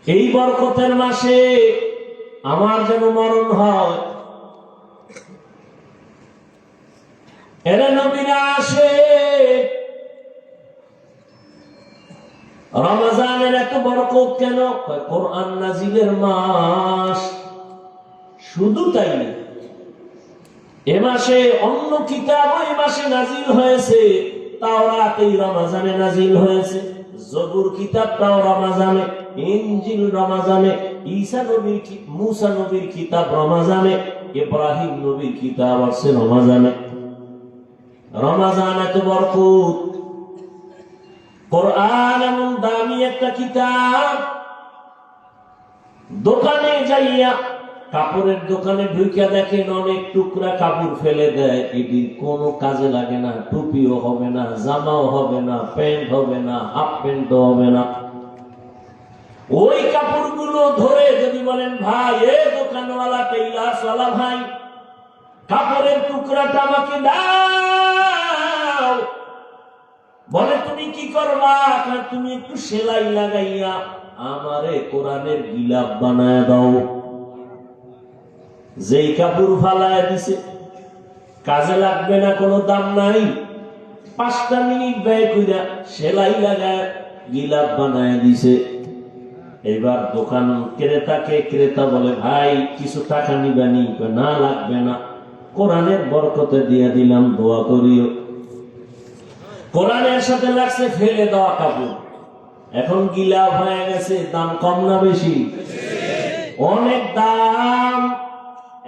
এই বরকতের মাসে আমার যেন মরণ হয়। এরা নবীরা আসে, রমজানের এত বরকত কেন? কোরআন নাজিলের মাস। শুধু তাই না, এ মাসে অন্য কিতাব এই মাসে নাজিল হয়েছে, তাওরাত এই রমজানে নাজিল হয়েছে, জবুর কিতাবটাও রমজানে, ইনজিল রমজানে, ঈসা নবীর মুসা নবীর কিতাব রমজানে, ইব্রাহিম নবীর কিতাব আছে রমজানে। রমজান এত বরকত। কোরআন এমন দামি একটা কিতাব, দোকানে যাইয়া কাপড়ের দোকানে ঢুকিয়া দেখেন অনেক টুকরা কাপড় ফেলে দেয়, এটি কোনো কাজে লাগে না, টুপিও হবে না, জামাও হবে না, প্যান্ট হবে না, হাফ প্যান্টও হবে না। ওই কাপড়গুলো ধরে যদি বলেন, ভাই এ দোকানওয়ালা টেইলার্সওয়ালা ভাই, কাপড়ের টুকরাটা আমাকে দাও, বলে তুমি কি করবা? তুমি একটু সেলাই লাগাইয়া আমারে কোরআনের গিলাফ বানায় দাও। যেই কাপড় ফালায় দিছে, কাজে লাগবে না, কোনো দাম নাই, 5টা মিনিট ব্যয় কইরা সেলাই লাগায় গিলাফ বানায় দিছে। এবার দোকান ক্রেতা বলে, ভাই কিছু টাকা নিবানি? না লাগবে না, কোরআনের বরকতে দিয়ে দিলাম, দোয়া করিও। কোরআনের সাথে লাগছে ফেলে দেওয়া কাপড়, এখন গিলাফ হয়ে গেছে। দাম কম না বেশি? অনেক দাম।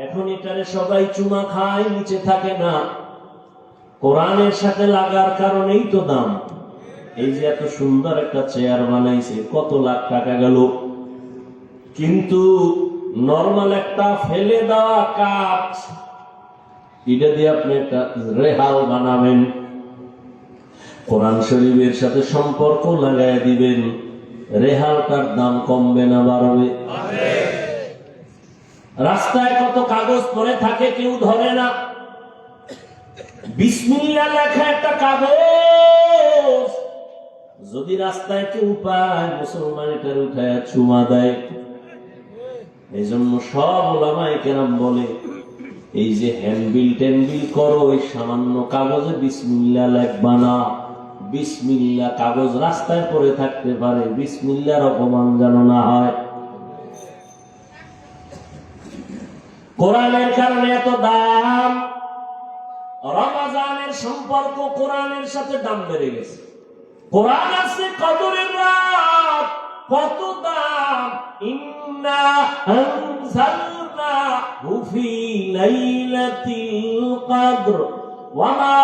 এখন এটারে সবাই চুমা খায়, নিচে থাকে না। কোরআনের সাথে লাগার কারণেই তো দাম। এই যে এত সুন্দর একটা চেয়ার বানাইছে, কত লাখ টাকা গেল, কিন্তু নরমাল একটা ফেলে দেওয়া কাঠ, এটা দিয়ে আপনি একটা রেহাল বানাবেন, কোরআন শরীফের সাথে সম্পর্ক লাগাই দিবেন, রেহালটার দাম কমবে না বাড়বে? রাস্তায় কত কাগজ পড়ে থাকে, কেউ ধরে না। বিসমিল্লাহ লেখা একটা কাগজ যদি রাস্তায় কেউ পায়, মুসলমান এটার উঠায় চুমা দেয়। এই জন্য সব ওলামায়ে কেরাম বলে, এই যে হ্যান্ডবিল টেনবিল করো, ওই সামান্য কাগজে বিসমিল্লাহ লেখবা না। বিসমিল্লাহ কাগজ রাস্তায় পড়ে থাকতে পারে, বিসমিল্লাহর অপমান যেন না হয়। কোরআনের কারণে এত দাম। রমজানের সম্পর্ক কোরআনের সাথে দাম বেড়ে গেছে। কোরআন আছে কদরের রাত, কত দাম। ইন্না আনজালনাহু ফি লাইলাতিল কদর ওয়া মা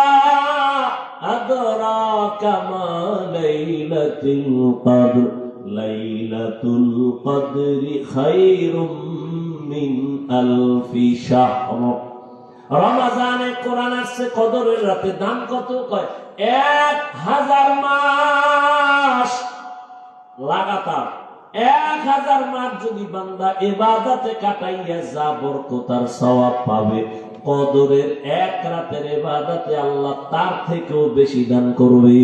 আদরাকা মা লাইলাতুল কদর লাইলাতুল কদরি খায়রুম মিন আলফি শাহর। রমজানে কোরআন আসছে কদরের রাতে, দাম কত? কয় 1000 মাস লাগাতার। 1000 মাস যদি বান্দা ইবাদতে কাটাইয়া যা বরকত আর সওয়াব পাবে, কদরের এক রাতের ইবাদতে আল্লাহ তার থেকেও বেশি দান করবে।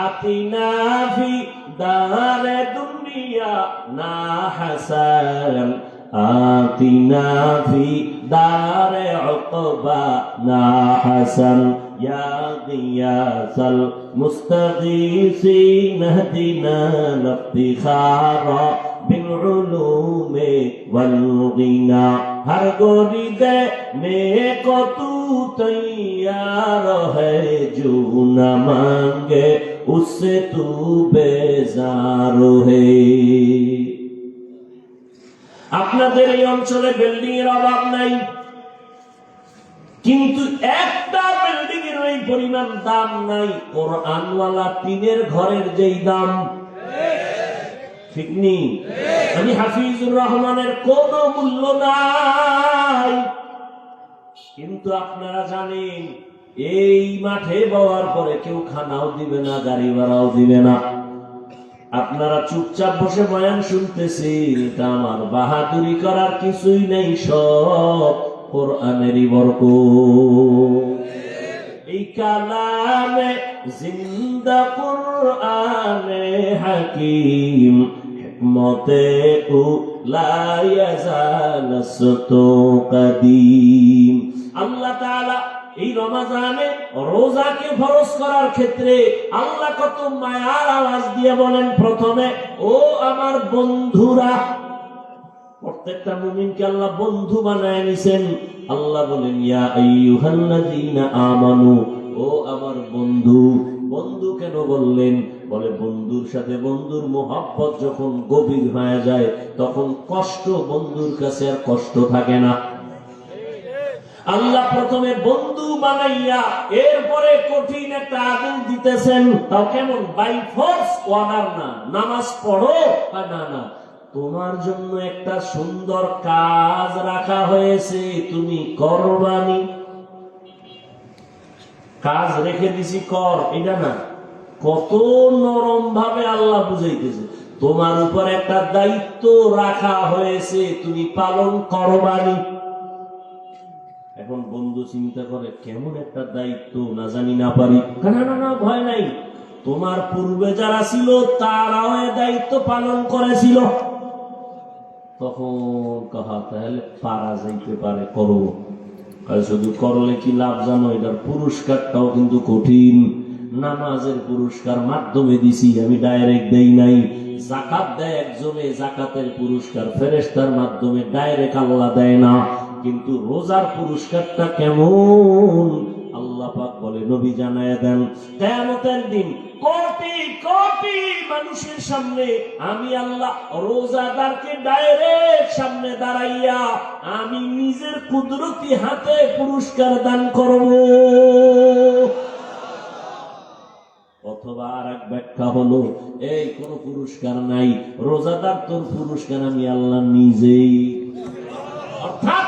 আতিনা ফি দারে দুনিয়া না হাসান, আতিনা ফি দারে উকবা না হাসান, ইয়া গিয়াসাল মুস্তাগীসিন হদিনা লিফতিখারা বিল উলুমি ওয়াল গিনা। हर गोरी देने को तू तैयार है, जो न मांगे उससे तू बेजार है। আপনাদের এই অঞ্চলে বিল্ডিং এর অভাব নাই, কিন্তু একটা বিল্ডিং এর ওই পরিমাণ দাম নাই কোরআনওয়ালা টিনের ঘরের যেই দাম। ঠিক নেই? আমি হাফিজুর রহমানের কোন মূল্য নাই, কিন্তু আপনারা জানেন এই মাঠে বওয়ার পরে কেউ খানাও দিবে না, গাড়ি ভাড়াও দিবে না। আপনারা চুপচাপ বসে বয়ান শুনতেছেন, এটা আমার বাহাদুরি করার কিছুই নেই, সব কোরআনেরই বরকত। এই কালামে জিন্দা কুরআনে হাকিম, হিকমতে লা ইয়াজালাসতু কাদিম। আল্লাহ তাআলা এই রমজানে রোজাকে ফরজ করার ক্ষেত্রে আল্লাহ কত মায়ার আওয়াজ দিয়ে বলেন, প্রথমে ও আমার বন্ধুরা। প্রত্যেকটা মুমিনকে আল্লাহ বন্ধু বানায় নিছেন। আল্লাহ বলেন ইয়া আইয়ুহাল্লাযীনা আমানু, ও আমার বন্ধু। বন্ধু কেন বললেন? বলে বন্ধুর সাথে বন্ধুর মোহাব্বত যখন গভীর হয়ে যায়, তখন কষ্ট বন্ধুর কাছে আর কষ্ট থাকে না। আল্লাহ প্রথমে বন্ধু বানাইয়া এরপরে কঠিন একটা আদেশ দিতেছেন, তাও কেমন? বাই ফোর্স অর্ডার না। নামাজ পড়ো, না না, তোমার জন্য একটা সুন্দর কাজ রাখা হয়েছে, তুমি করবানি। কাজ রেখে দিছি, কর, এটা না। কত নরম ভাবে আল্লাহ বুঝাইতেছে, তোমার উপর একটা দায়িত্ব রাখা হয়েছে, তুমি পালন করবানি। এখন বন্ধু চিন্তা করে কেমন একটা দায়িত্ব, না জানি না পারি। না না না, ভয় নাই, তোমার পূর্বে যারা ছিল তারাও এই দায়িত্ব পালন করেছিল। তখন কাহা তাহলে পারা যাইতে পারে, করো। আর শুধু করলে কি লাভ জানো? এটার পুরস্কারটাও কিন্তু কঠিন। নামাজের পুরস্কার মাধ্যমে দিছি, আমি ডাইরেক্ট দেই নাই। যাকাত দেয় একজনে, যাকাতের পুরস্কার ফেরেশতার মাধ্যমে, ডাইরেক্ট আল্লাহ দেয় না। কিন্তু রোজার পুরস্কারটা কেমন আল্লাহ পাক বলে, নবী জানায় দেন, কিয়ামতের দিন কোটি কোটি মানুষের সামনে আমি আল্লাহ রোজাদারকে ডাইরেক্ট সামনে দাঁড়াইয়া আমি নিজের কুদরতি হাতে পুরস্কার দান করব। অথবা আর এক ব্যাখ্যা হলো, এই কোন পুরস্কার নাই, রোজাদার তোর পুরস্কার আমি আল্লাহ নিজেই। অর্থাৎ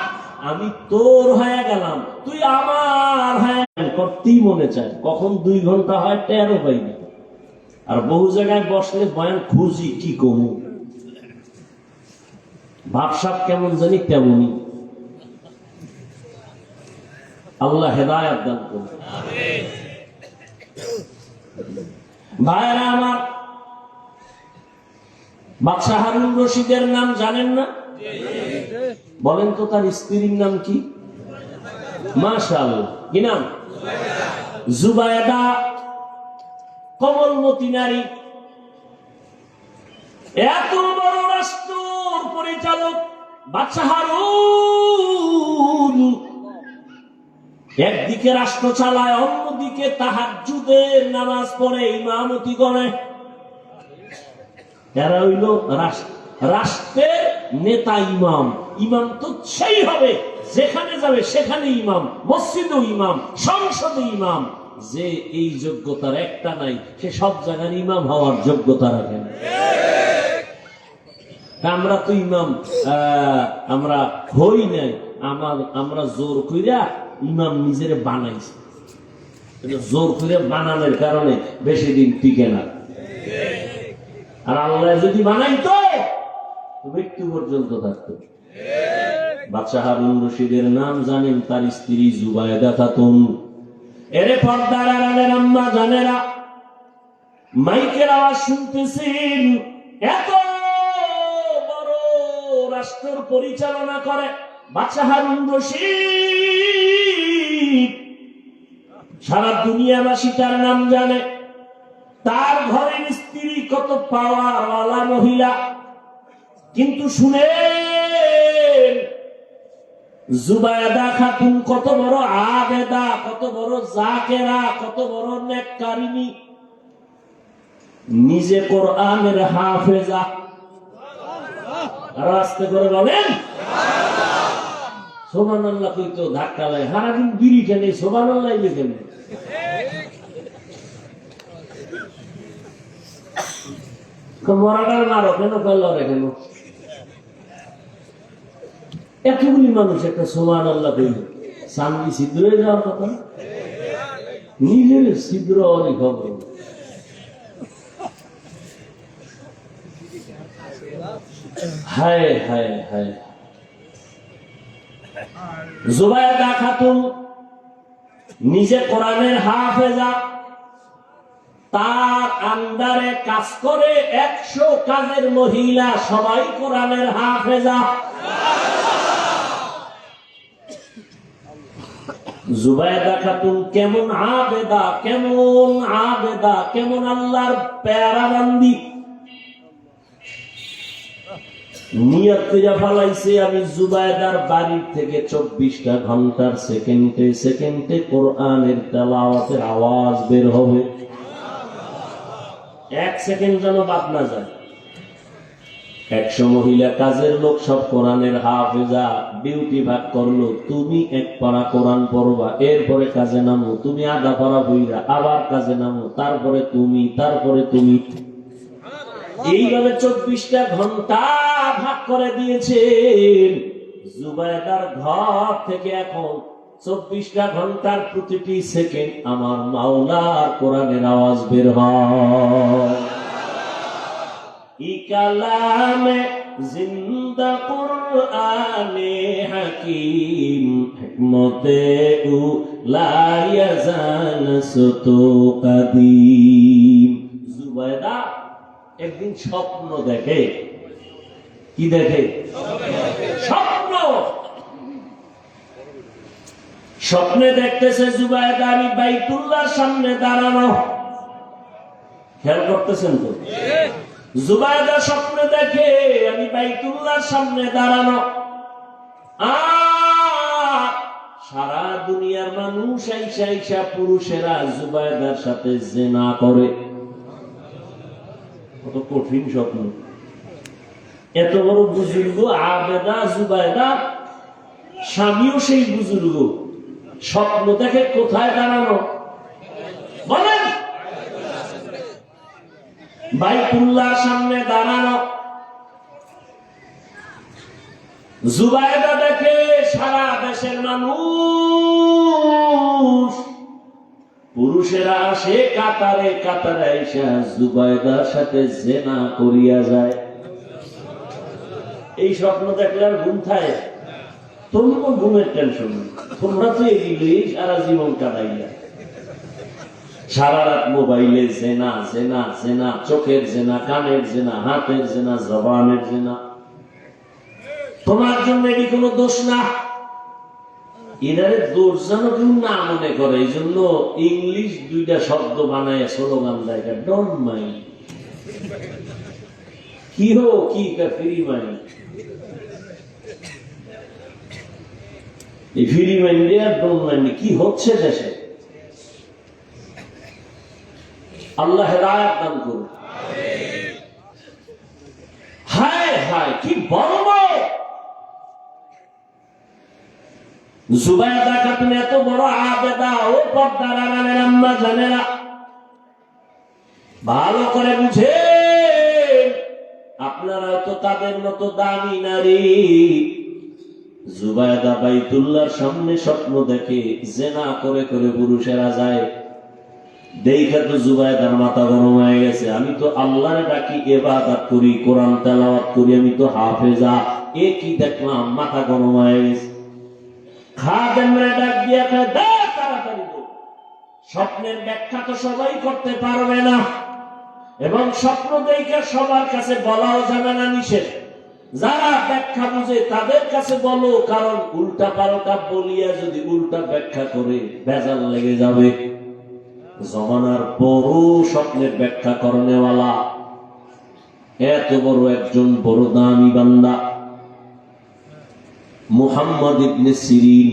আমি তোর হয়ে গেলাম, তুই আমার হয়ে করতেই মনে চায়। কখন 2 ঘন্টা হয় টেরও পাই না। আর বহু জায়গায় বসলে বয়ান খুঁজি, কি কমু, ভাবসাব কেমন জানি তেমনই। আল্লাহ হেদায়েত দান করুন। ভাইরা আমার, বাদশাহ হারুন রশিদের নাম জানেন না? বলেন তো তার স্ত্রীর নাম কি? মাশাআল্লাহ, কি নাম? জুবায়দা। কমলমতি নারী। এত বড় রাষ্ট্র পরিচালক বাদশাহ হারুন একদিকে রাষ্ট্র চালায়, অন্যদিকে তাহাজ্জুদের নামাজ পড়ে, ইমামতি করে। এরা হইল রাষ্ট্রের নেতা ইমাম। ইমাম তো সেই হবে যেখানে যাবে সেখানে ইমাম, মসজিদেও ইমাম, সংসদে ইমাম। যে এই যোগ্যতার একটা নাই সে সব জায়গায় ইমাম হওয়ার যোগ্যতা রাখে না। আমরা তো ইমাম আমরা হই নাই, আমরা জোর কইরা ইমাম নিজের বানাইছি। জোর করে বানানোর কারণে বেশি দিন টিকে না। আর আল্লাহ যদি বানাইতো মৃত্যু পর্যন্ত থাকতো। বাদশাহ হারুন রশিদের নাম জানেন, তার স্ত্রী জুবায়দা খাতুন। এরে পর্দার আড়ালের আম্মা জানেরা, মাইকের আওয়াজ শুনতেছেন, এত বড় রাষ্ট্র পরিচালনা করে বাদশাহ হারুন রশিদ। সারা দুনিয়াবাসী তার নাম জানে। তার ঘরের স্ত্রী কত পাওয়ারওয়ালা মহিলা। কিন্তু শুনেন, জুবায়দা খাতুন কত বড় আবেদা, কত বড় জাকেরা, কত বড় নেককারিনী। নিজে কোরআনের হাফেজা। আর আস্তে করে বলেন সুবহানাল্লাহ। কইতো ধাক্কা লাগে, সারাদিন বিড়ি খেলে সুবহানাল্লাহ লিখেন। মরাটার মারো কেন, লড়ে কেন? এতগুলি মানুষ একটা সুবহানাল্লাহ কইল, সামনে ছিদ্র হয়ে যাওয়ার কথা। নিজের ছিদ্র অনেক খবর। হায় হায় হায়। জুবায়দা খাতুন নিজে কোরআনের হাফেজা। তার আন্ডারে কাজ করে 100 কাজের মহিলা, সবাই কোরআনের হাফেজা। জুবায়দা খাতুন কেমন আবেদা, কেমন আবেদা, কেমন আল্লাহর প্যারা বান্দি। নিয়ত করে ফেলাইছে, আমি জুবায়দার বাড়ির থেকে 24টা ঘন্টার সেকেন্ডে সেকেন্ডে কোরআনের তেলাওয়াতের আওয়াজ বের হবে। 1 সেকেন্ড যেন বাদ না যায়। 100 মহিলা কাজের লোক, সব কোরআনের হাফেজা। ডিউটি ভাগ করলো, তুমি 1 পারা কোরআন পড়বা, এরপরে কাজে নামো, তুমি আধা পারা বইরা আবার কাজে নামো, তারপরে তুমি, তারপরে তুমি। এইভাবে 24টা ঘন্টা ভাগ করে দিয়েছেন। জুবায়দার ঘর থেকে এখন 24টা ঘন্টার প্রতিটি সেকেন্ড আমার মাওলার কোরআনের আওয়াজ বের হয়। ই কালামে জিন্দা কুরআনে হাকিম, হিকমতে উ লা ইয়াজান সুতু কাদিম। জুবায়দা একদিন স্বপ্ন দেখে। কি দেখে? স্বপ্ন। স্বপ্নে দেখতেছে জুবায়দা আমি বাইতুল্লাহর সামনে দাঁড়ানো। খেয়াল করতেছেন তো? জুবায়দা স্বপ্নে দেখে আমি বাইতুল্লাহর সামনে দাঁড়ানো। সারা দুনিয়ার মানুষ আইসা আইসা পুরুষেরা জুবায়দার সাথে জিনা করে। কত কঠিন স্বপ্ন। এত বড় বুজুর্গ আবেদা জুবায়দা, স্বামীও সেই বুজুর্গ, স্বপ্ন দেখে কোথায় দাঁড়ানো বলেন? বাইতুল্লাহর সামনে দাঁড়ানো। জুবায়দা দেখে সারা দেশের মানুষ, পুরুষেরা আসে কাতারে কাতারে আইসা জুবায়দার সাথে জিনা করিয়া যায়। এই স্বপ্ন দেখলে আর ঘুম থাকে? তোমরা ঘুমের টেনশন, তোমরা তো এগুলোই সারা জীবন কাটাইলা। সারা রাত মোবাইলে জেনা জেনা জেনা, চোখের জেনা, কানের জেনা, হাতের জেনা, জবানের জেনা। তোমার জন্য এটি কোনো দোষ না। এনারে দোষ যেন কেউ না মনে করে, এই জন্য ইংলিশ 2টা শব্দ বানায় স্লোগান দেয়, ডোন্ট মাইন্ড। কি হো কি ফ্রি মাইন্ড। এই ফ্রি মাইন্ডে আর ডোন্ট মাইন্ডে কি হচ্ছে দেশে? আল্লাহ হেদায়েত দান করুন। কি বড় জুবাইদা খাতুন এত বড় আবেদা, ও পর্দার আড়ালের আম্মা জানেরা ভালো করে বুঝে, আপনারাও তো তাদের মতো দামি নারী। জুবাইদা বাইতুল্লাহর সামনে স্বপ্ন দেখে জেনা করে করে পুরুষেরা যায়, দেখে তো জুবাইদার মাথা গরম হয়ে গেছে। আমি তো আল্লাহরে ডাকি, ইবাদত করি, কোরআন তেলাওয়াত করি, আমি তো হাফেজা, এ কি দেখলাম, মাথা গরম হয়ে গেছে। খাদেমরে ডাক দিয়া কয়, দে তাড়াতাড়ি দে। স্বপ্নের ব্যাখ্যা তো সবাই করতে পারবে না, এবং স্বপ্ন দেখে সবার কাছে বলাও যাবে না, নিষেধ। যারা ব্যাখ্যা বুঝে তাদের কাছে বলো, কারণ উল্টা পাল্টা বলিয়া যদি উল্টা ব্যাখ্যা করে ভেজাল লেগে যাবে। জমানার বড় স্বপ্নের ব্যাখ্যা করনেওয়ালা এত বড় একজন বড় দামি বান্দা মুহাম্মদ ইবনে সিরিন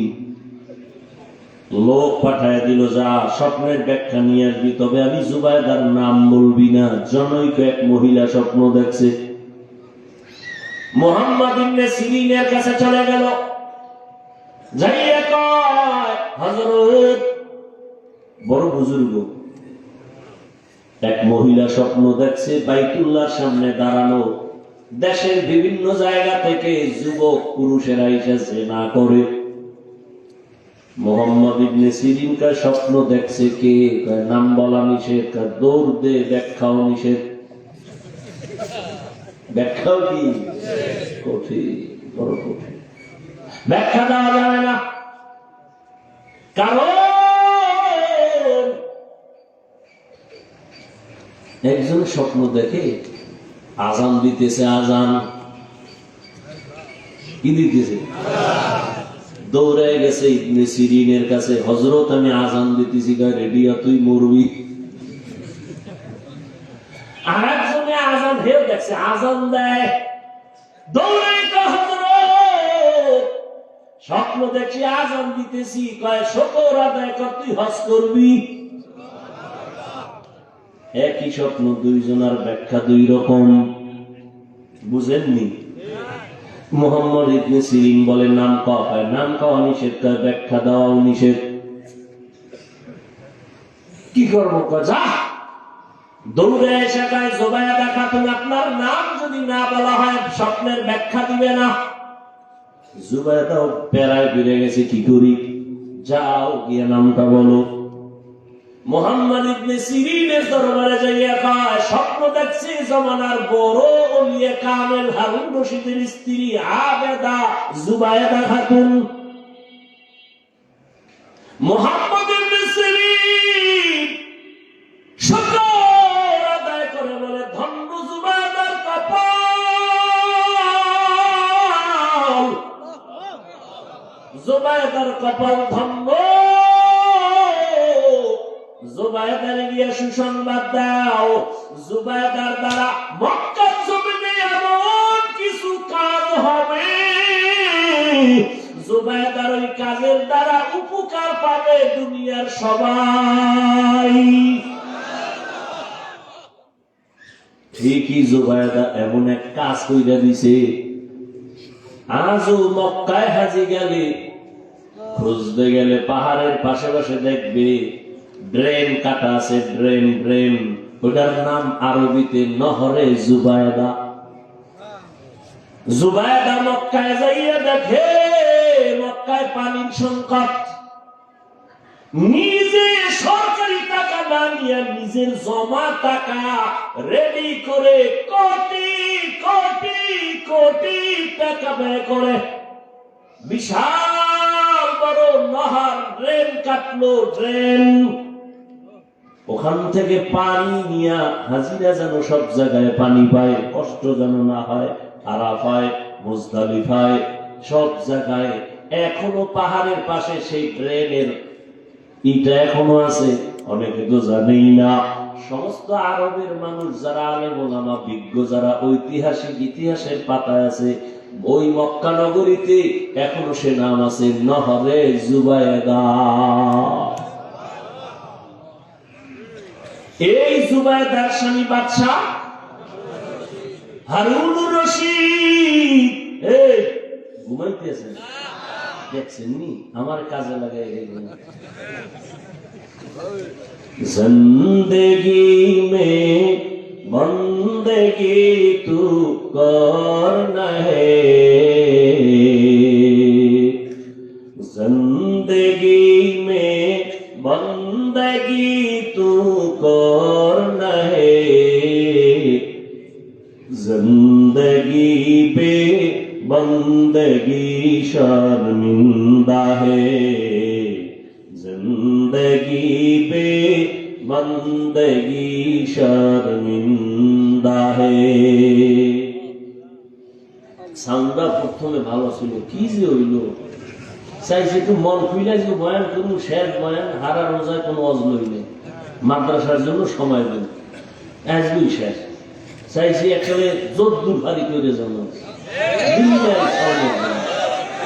লোক পাঠায় দিল, যা স্বপ্নের ব্যাখ্যা নিয়ে আসবি, তবে আমি জুবাইদার নাম বলবি না। জনৈক এক মহিলা স্বপ্ন দেখছে। মুহাম্মদ ইবনে সিরিনের কাছে চলে গেল, যাইয়া কয়, হযরত, বড় বুজুর্গ, এক মহিলা স্বপ্ন দেখছে বাইতুল্লাহর সামনে দাঁড়ানো, দেশের বিভিন্ন জায়গা থেকে যুবক পুরুষেরা এসেছে না করে। মুহাম্মদ ইবনে সিরিন কা স্বপ্ন দেখছে কে? নাম বলা নিষেধ, দৌড় দে, ব্যাখ্যাও নিষেধ। ব্যাখ্যাও কি কঠিন, বড় কঠিন, ব্যাখ্যা দেওয়া যাবে না। কারণ একজন স্বপ্ন দেখে আজান দিতেছে, আজান কি দিতেছে, দৌড়ে গেছে ইবনে সিরিনের কাছে, হযরত আমি আজান দিতেছি, রেডিয়া তুই মরবি। আর একজনে আজান হেও দেখছে, আজান দেয়, দৌড়ে হযরত স্বপ্ন দেখছি আজান দিতেছি, কয় শুকর আদায় কর, তুই হজ করবি। একই স্বপ্ন, দুইজনের ব্যাখ্যা দুই রকম, বুঝেননি? মুহাম্মদ ইবনে সিরিন বলে নাম কওয়া, নাম কওয়া নিষেধ, ব্যাখ্যা দেওয়াও নিষেধ। কি করবো? যা, দৌড়ে এসে কয়, জুবাইদা খাতুন, আপনার নাম যদি না বলা হয় স্বপ্নের ব্যাখ্যা দিবে না। জুবাইদাও পেরায় ফিরে গেছে, কি করি, যাও গিয়ে নামটা বলো। মুহাম্মদ ইবনে সিরিনের দরবারে যাইয়া কয়, স্বপ্ন দেখছি জমানার বড় ওলিয়ে কামেল হারুন রশিদের স্ত্রী আবেদা জুবাইদা খাতুন। মুহাম্মদ ইবনে সিরিন শুকর আদায় করে বলে, ধন্য জুবাইদার কপাল, জুবাইদার কপাল ধন্য। জুবাইদার গিয়ে সুসংবাদ দাও, জুবাইদার দ্বারা মক্কার জমিনে এমন কিছু কাজ হবে, জুবাইদার ওই কাজের দ্বারা উপকার পাবে দুনিয়ার সবাই। ঠিকই জুবাইদা এমন এক কাজ কইরা দিছে, আজও মক্কায় হাজি গেলে, খুঁজতে গেলে পাহাড়ের পাশে পাশে দেখবে ড্রেন কাটা আছে, ড্রেন, ড্রেন, ওটার নাম আরবিতে নহরে জুবাইদা। জুবাইদা মক্কায় যাইয়া দেখে মক্কায় পানির সংকট, নিজে সরকারি টাকা না নিয়ে নিজের জমা টাকা রেডি করে কোটি কোটি কোটি টাকা ব্যয় করে বিশাল বড় নহর, ড্রেন কাটলো, ড্রেন। ওখান থেকে পানি নিয়ে হাজিরা যেন সব জায়গায় পানি পায়, কষ্ট যেন না হয়। আরাফায়, মুজদালিফায়, সব জায়গায় এখনো পাহাড়ের পাশে সেই ড্রেনের ইটা এখনো আছে, অনেকে তো জানেই না। সমস্ত আরবের মানুষ যারা আলেম ওলামা, বিজ্ঞ যারা, ঐতিহাসিক ইতিহাসের পাতায় আছে, ওই মক্কা নগরীতে এখনো সে নাম আছে, নহরে জুবাইদা। এই জুবাইদার স্বামী বাদশা হারুন রশিদ এই ঘুমাইতেছেন দেখছেন নি আমার কাজে লাগাই গেলেন जिंदगी में बंदगी तू करना है जिंदगी में बंदगी तू करना है जिंदगी पे बंदगी शर्मिंदा है जिंदगी पे बंदगी शर्मिंदा है সাউন্ডটা প্রথমে ভালো ছিল কি যে হইল চাইছে একটু মন খুইলে যে বয়ান করুন শেষ বয়ান হারা রোজায় কোনো অজ লইলে মাদ্রাসার জন্য সময় দেন আজগুই শেষ চাইছি একেবারে জোর দূর ভারী করে যাবো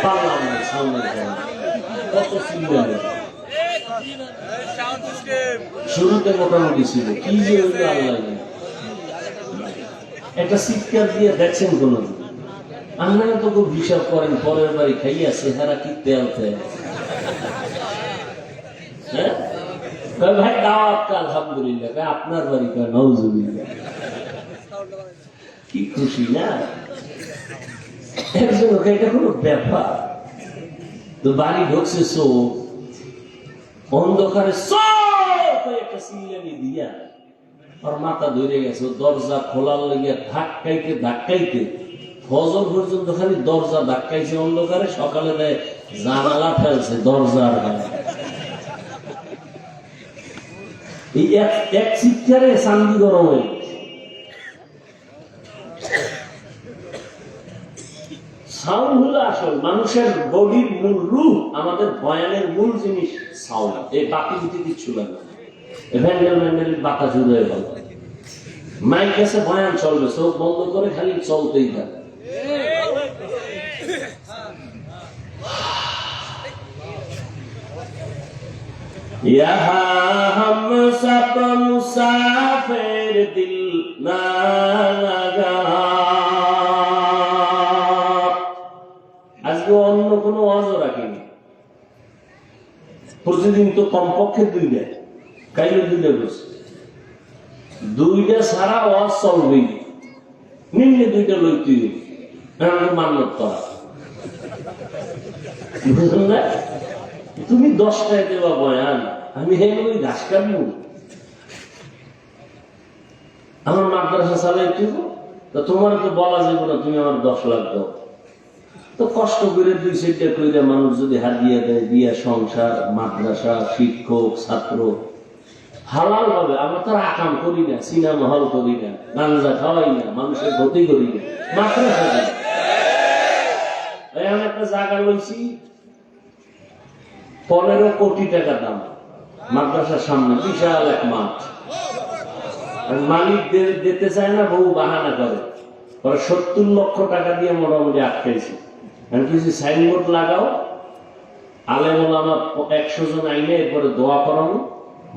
পারলাম না সাউন্ডের কত চিল্লালে শুরুতে মোটামুটি ছিল কি যে হইল আল্লাহ একটা চিৎকার দিয়ে দেখছেন কোন আপনারা তো খুব হিসাব করেন পরের বাড়ি খাইয়া চেহারা কি তেলতে হ্যাঁ ভাই দাওয়াত আলহামদুলিল্লাহ আপনার বাড়ি কয় নাউজুবিল্লাহ কি খুশি না একজন এটা কোনো ব্যাপার তো বাড়ি ঢুকছে চোখ অন্ধকারে একটা সিলিয়ানি দিয়া আর মাথা ধরে গেছে দরজা খোলার লেগে ধাক্কাইতে ধাক্কাইতে ফজর পর্যন্ত খালি দরজা ধাক্কাইছে অন্ধকারে সকালে দেয় জানালা ফেলছে দরজার এই এক চিৎকারে চান্দি গরম হয়ে সাউন্ড হলো আসল মানুষের বডির মূল রূপ আমাদের বয়ানের মূল জিনিস সাউন্ড এই বাকি দিতে কিচ্ছু লাগবে ভ্যান্ডেল ভ্যান্ডেলের বাতা জুড়ে হয়ে গেল মাইক কাছে বয়ান চলবে চোখ বন্ধ করে খালি চলতেই থাকে यहाँ हम सब मुसाफिर दिल ना लगा আজকে অন্য কোনো ওয়াজও রাখিনি প্রতিদিন তো কমপক্ষে দুইটা কাইলে দুইটা বসে দুইটা সারা ওয়াজ চলবেই নিম্নে দুইটা লইতে মান্যত করা বুঝলেন না তুমি 10টায় দেওয়া বয়ান আমি ওই ঘাস কাটবো আমার মাদ্রাসা চালাইতে তো তোমার তো বলা যাবে না তুমি আমার 10 লাখ দাও তো কষ্ট করে 2-4টা কইরা মানুষ যদি হাদিয়া দেয় দিয়া সংসার মাদ্রাসা শিক্ষক ছাত্র হালাল ভাবে আমরা তো আকাম করি না সিনেমা হল করি না গাঞ্জা খাওয়াই না মানুষের ক্ষতি করি না মাদ্রাসা এখন একটা জায়গা লইছি 15 কোটি টাকা দাম মাদ্রাসার সামনে বিশাল এক মাঠ মালিক দিতে চায় না বহু বাহানা করে 70 লক্ষ টাকা দিয়ে মোটামুটি আটকাইছে কিছু সাইনবোর্ড লাগাও আলেম ওলামা 100 জন আইনে এরপরে দোয়া করানো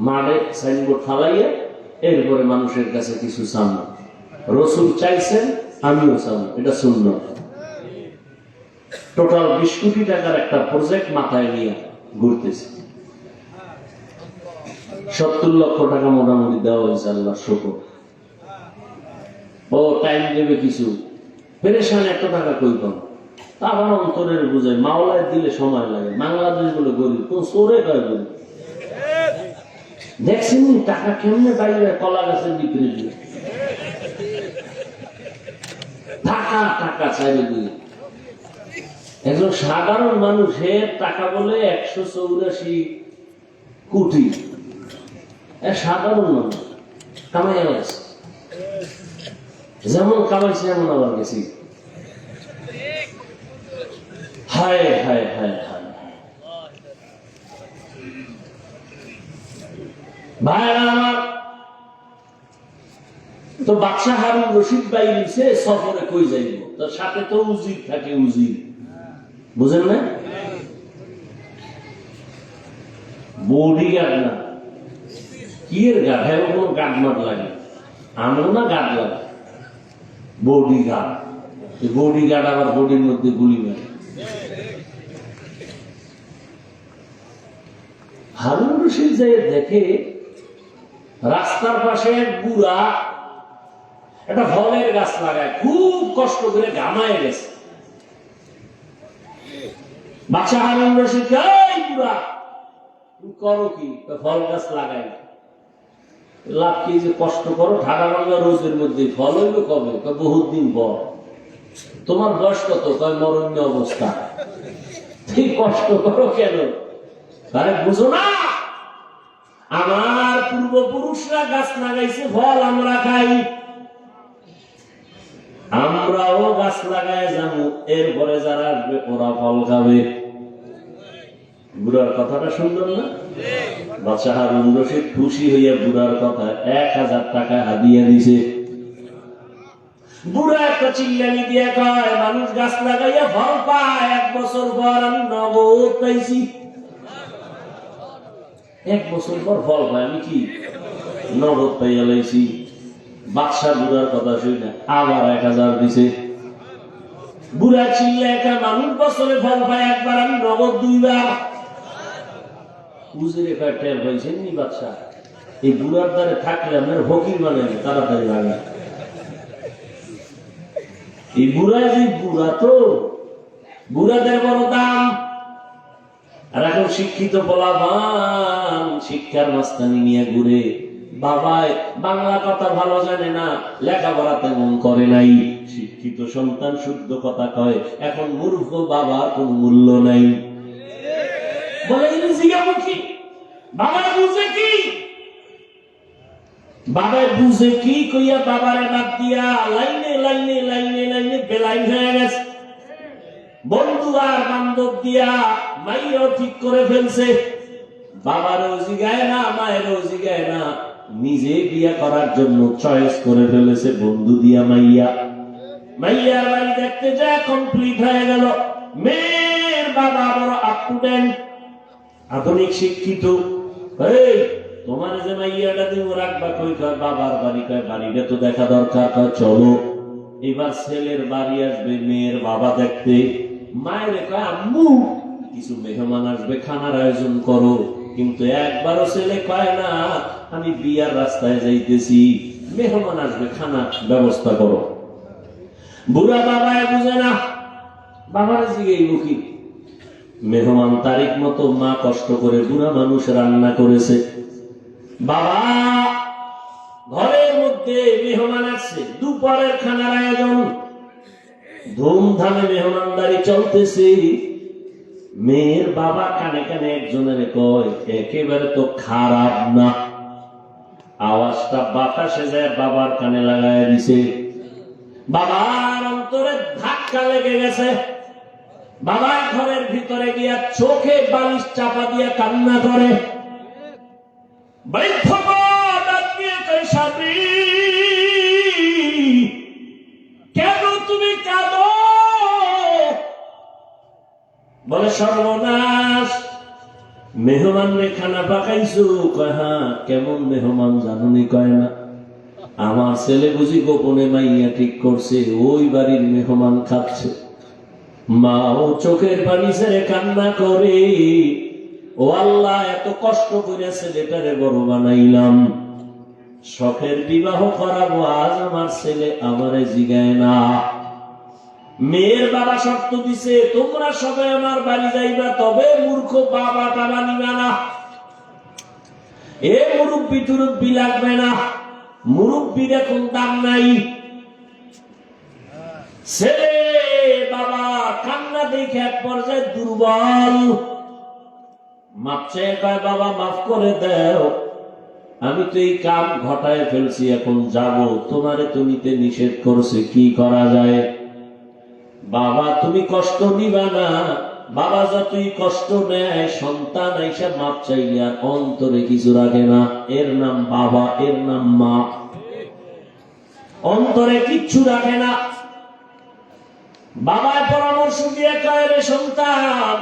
মাঠে সাইনবোর্ড ফালাইয়া এরপরে মানুষের কাছে কিছু চান না রসুল চাইছেন আমিও চান এটা সুন্নাত টোটাল 20 কোটি টাকার একটা প্রজেক্ট মাথায় নিয়ে ঘুরতেছে 70 লক্ষ টাকা মোটামুটি দেওয়া হয়েছে আল্লাহ শুকর ও টাইম দেবে কিছু পেরেশান এত টাকা কই পান আবার অন্তরের বুঝায় মাওলায় দিলে সময় লাগে বাংলাদেশ বলে গরিব কোন চোরে কয় গরিব দেখছেন টাকা কেমনে বাইরে কলা গাছের বিক্রি দিয়ে টাকা টাকা চাইলে দিয়ে একজন সাধারণ মানুষের টাকা বলে 184 কোটি সাধারণ মানুষ কামাই গেছে যেমন কামাইছে এমন আবার গেছি হায় হায় হায় হায় ভাইরা আমার তো বাদশাহ হারুন রশিদ ভাই নিছে সফরে কই যাইব তার সাথে তো উজির থাকে উজির বুঝেন না বডিগার্ড না কি এর গার্ড হ্যাঁ কোনো গার্ড মাঠ লাগে আমও না গার্ড লাগে বডিগার্ড বডি গার্ড আবার বডির মধ্যে গুলি মারে। হারুন রশিদ যে দেখে রাস্তার পাশে এক বুড়া একটা ফলের গাছ লাগায়, খুব কষ্ট করে ঘামায় গেছে। বাদশা হারুন রশিদ বুড়া করো কি? ফল গাছ লাগাই। লাভ কি যে কষ্ট করো, ঢাকা বাংলা রোজের মধ্যে ফল হইল কবে? বহুত দিন পর। তোমার বয়স কত? মরণ্য অবস্থা। কষ্ট করো কেন? আরে বুঝো না, আমার পূর্বপুরুষরা গাছ লাগাইছে, ফল আমরা খাই, আমরাও গাছ লাগাই যাবো, এরপরে যারা আসবে ওরা ফল খাবে। বুড়ার কথাটা সুন্দর না? বাদশা হারুন রশিদ খুশি হইয়া বুড়ার কথা 1000 টাকা হাদিয়া দিছে। বুড়া একটা চিল্লানি দিয়ে কয়, মানুষ গাছ লাগাইয়া ফল পায়, 1 বছর পর আমি নগদ পাইছি। 1 বছর পর ফল পায়, আমি কি নগদ পাইয়া লাইছি। বাদশা বুড়ার কথা শুনে আবার 1000 দিছে। বুড়া চিল্লা একা, মানুষ বছরে ফল পায় একবার, আমি নগদ 2 বার। উজিরে টের পাইছেন নি বাদশা, এই বুড়ার দ্বারে থাকলে আপনার ফকির মানে তাড়াতাড়ি লাগে। এই বুড়া যে বুড়া, তো বুড়াদের বড় দাম। আর এখন শিক্ষিত পোলাপান শিক্ষার মাস্তানি নিয়ে ঘুরে, বাবাই বাংলা কথা ভালো জানে না, লেখাপড়া তেমন করে নাই, শিক্ষিত সন্তান শুদ্ধ কথা কয়, এখন মূর্খ বাবার কোন মূল্য নাই। বলে জিজ্ঞামুখী, বাবা বুঝে কি? বাবাই বুঝে কি কইয়া বাবারে বাদ দিয়া লাইনে লাইনে লাইনে লাইনে বেলাইন হয়ে গেছে। বন্ধু আর বান্ধব দিয়া মাইয়াও ঠিক করে ফেলছে। বাবারও জিগায় না, মায়েরও জিগায় না, নিজে বিয়ে করার জন্য চয়েস করে ফেলেছে বন্ধু দিয়া মাইয়া। মাইয়ার বাড়ি দেখতে যায় কমপ্লিট হয়ে গেল। মেয়ের বাবা বড় আপ টু ডেট, আধুনিক শিক্ষিত। এই তোমার যে মাইয়াটা দিব রাখবা কই? বাবার বাড়ি। কয় বাড়িটা তো দেখা দরকার। কয় চলো। এবার ছেলের বাড়ি আসবে মেয়ের বাবা দেখতে। মায়ের কয় আম্মু কিছু মেহমান আসবে, খানার আয়োজন করো। কিন্তু একবারও ছেলে কয় না আমি বিয়ার রাস্তায় যাইতেছি, মেহমান আসবে, খানা ব্যবস্থা করো। বুড়া বাবায় বুঝে না, বাবার জিগেই মুখী মেহমান তারিখ মতো মা কষ্ট করে বুড়া মানুষ রান্না করেছে। বাবা ঘরের মধ্যে মেহমান আসছে, দুপুরের খানার আয়োজন, ধুমধামে মেহমানদারি চলতেছে। মেয়ের বাবা কানে কানে একজনের কয়, একেবারে তো খারাপ না। আওয়াজটা বাতাসে যায় বাবার কানে লাগায় দিছে। বাবার অন্তরে ধাক্কা লেগে গেছে। বাবা ঘরের ভিতরে গিয়া চোখে বালিশ চাপা দিয়ে কান্না করে। কেন তুমি কাঁদো? বলে সর্বনাশ, মেহমান রে খানা পাকাইছো। কয় হ্যাঁ। কেমন মেহমান জানুনি? কয় না, আমার ছেলে বুঝি গোপনে মাইয়া ঠিক করছে, ওই বাড়ির মেহমান খাচ্ছে। মাও চোখের পানি ছেড়ে কান্না করে, ও আল্লাহ এত কষ্ট করে ছেলেটারে বড় বানাইলাম, শখের বিবাহ করাবো, আজ আমার ছেলে আমারে জিগায় না। মেয়ের বাবা শর্ত দিছে, তোমরা সবাই আমার বাড়ি যাইবা, তবে মূর্খ বাবা টাবা নিবা না। এ মুরব্বি টুরব্বি লাগবে না, মুরব্বির এখন দাম নাই। ছেলে বাবা কান্না দেখে এক পর্যায়ে দুর্বল, মাপ চেয়ে কয় বাবা মাফ করে দাও, আমি তো এই কাম ঘটায় ফেলছি, এখন যাব, তোমারে তো নিতে নিষেধ করছে, কি করা যায়? বাবা তুমি কষ্ট নিবা না। বাবা যতই কষ্ট নেয়, সন্তান আইসা মাপ চাইলে আর অন্তরে কিছু রাখে না। এর নাম বাবা, এর নাম মা, অন্তরে কিচ্ছু রাখে না। বাবার পরামর্শ দিয়ে কয়, রে সন্তান,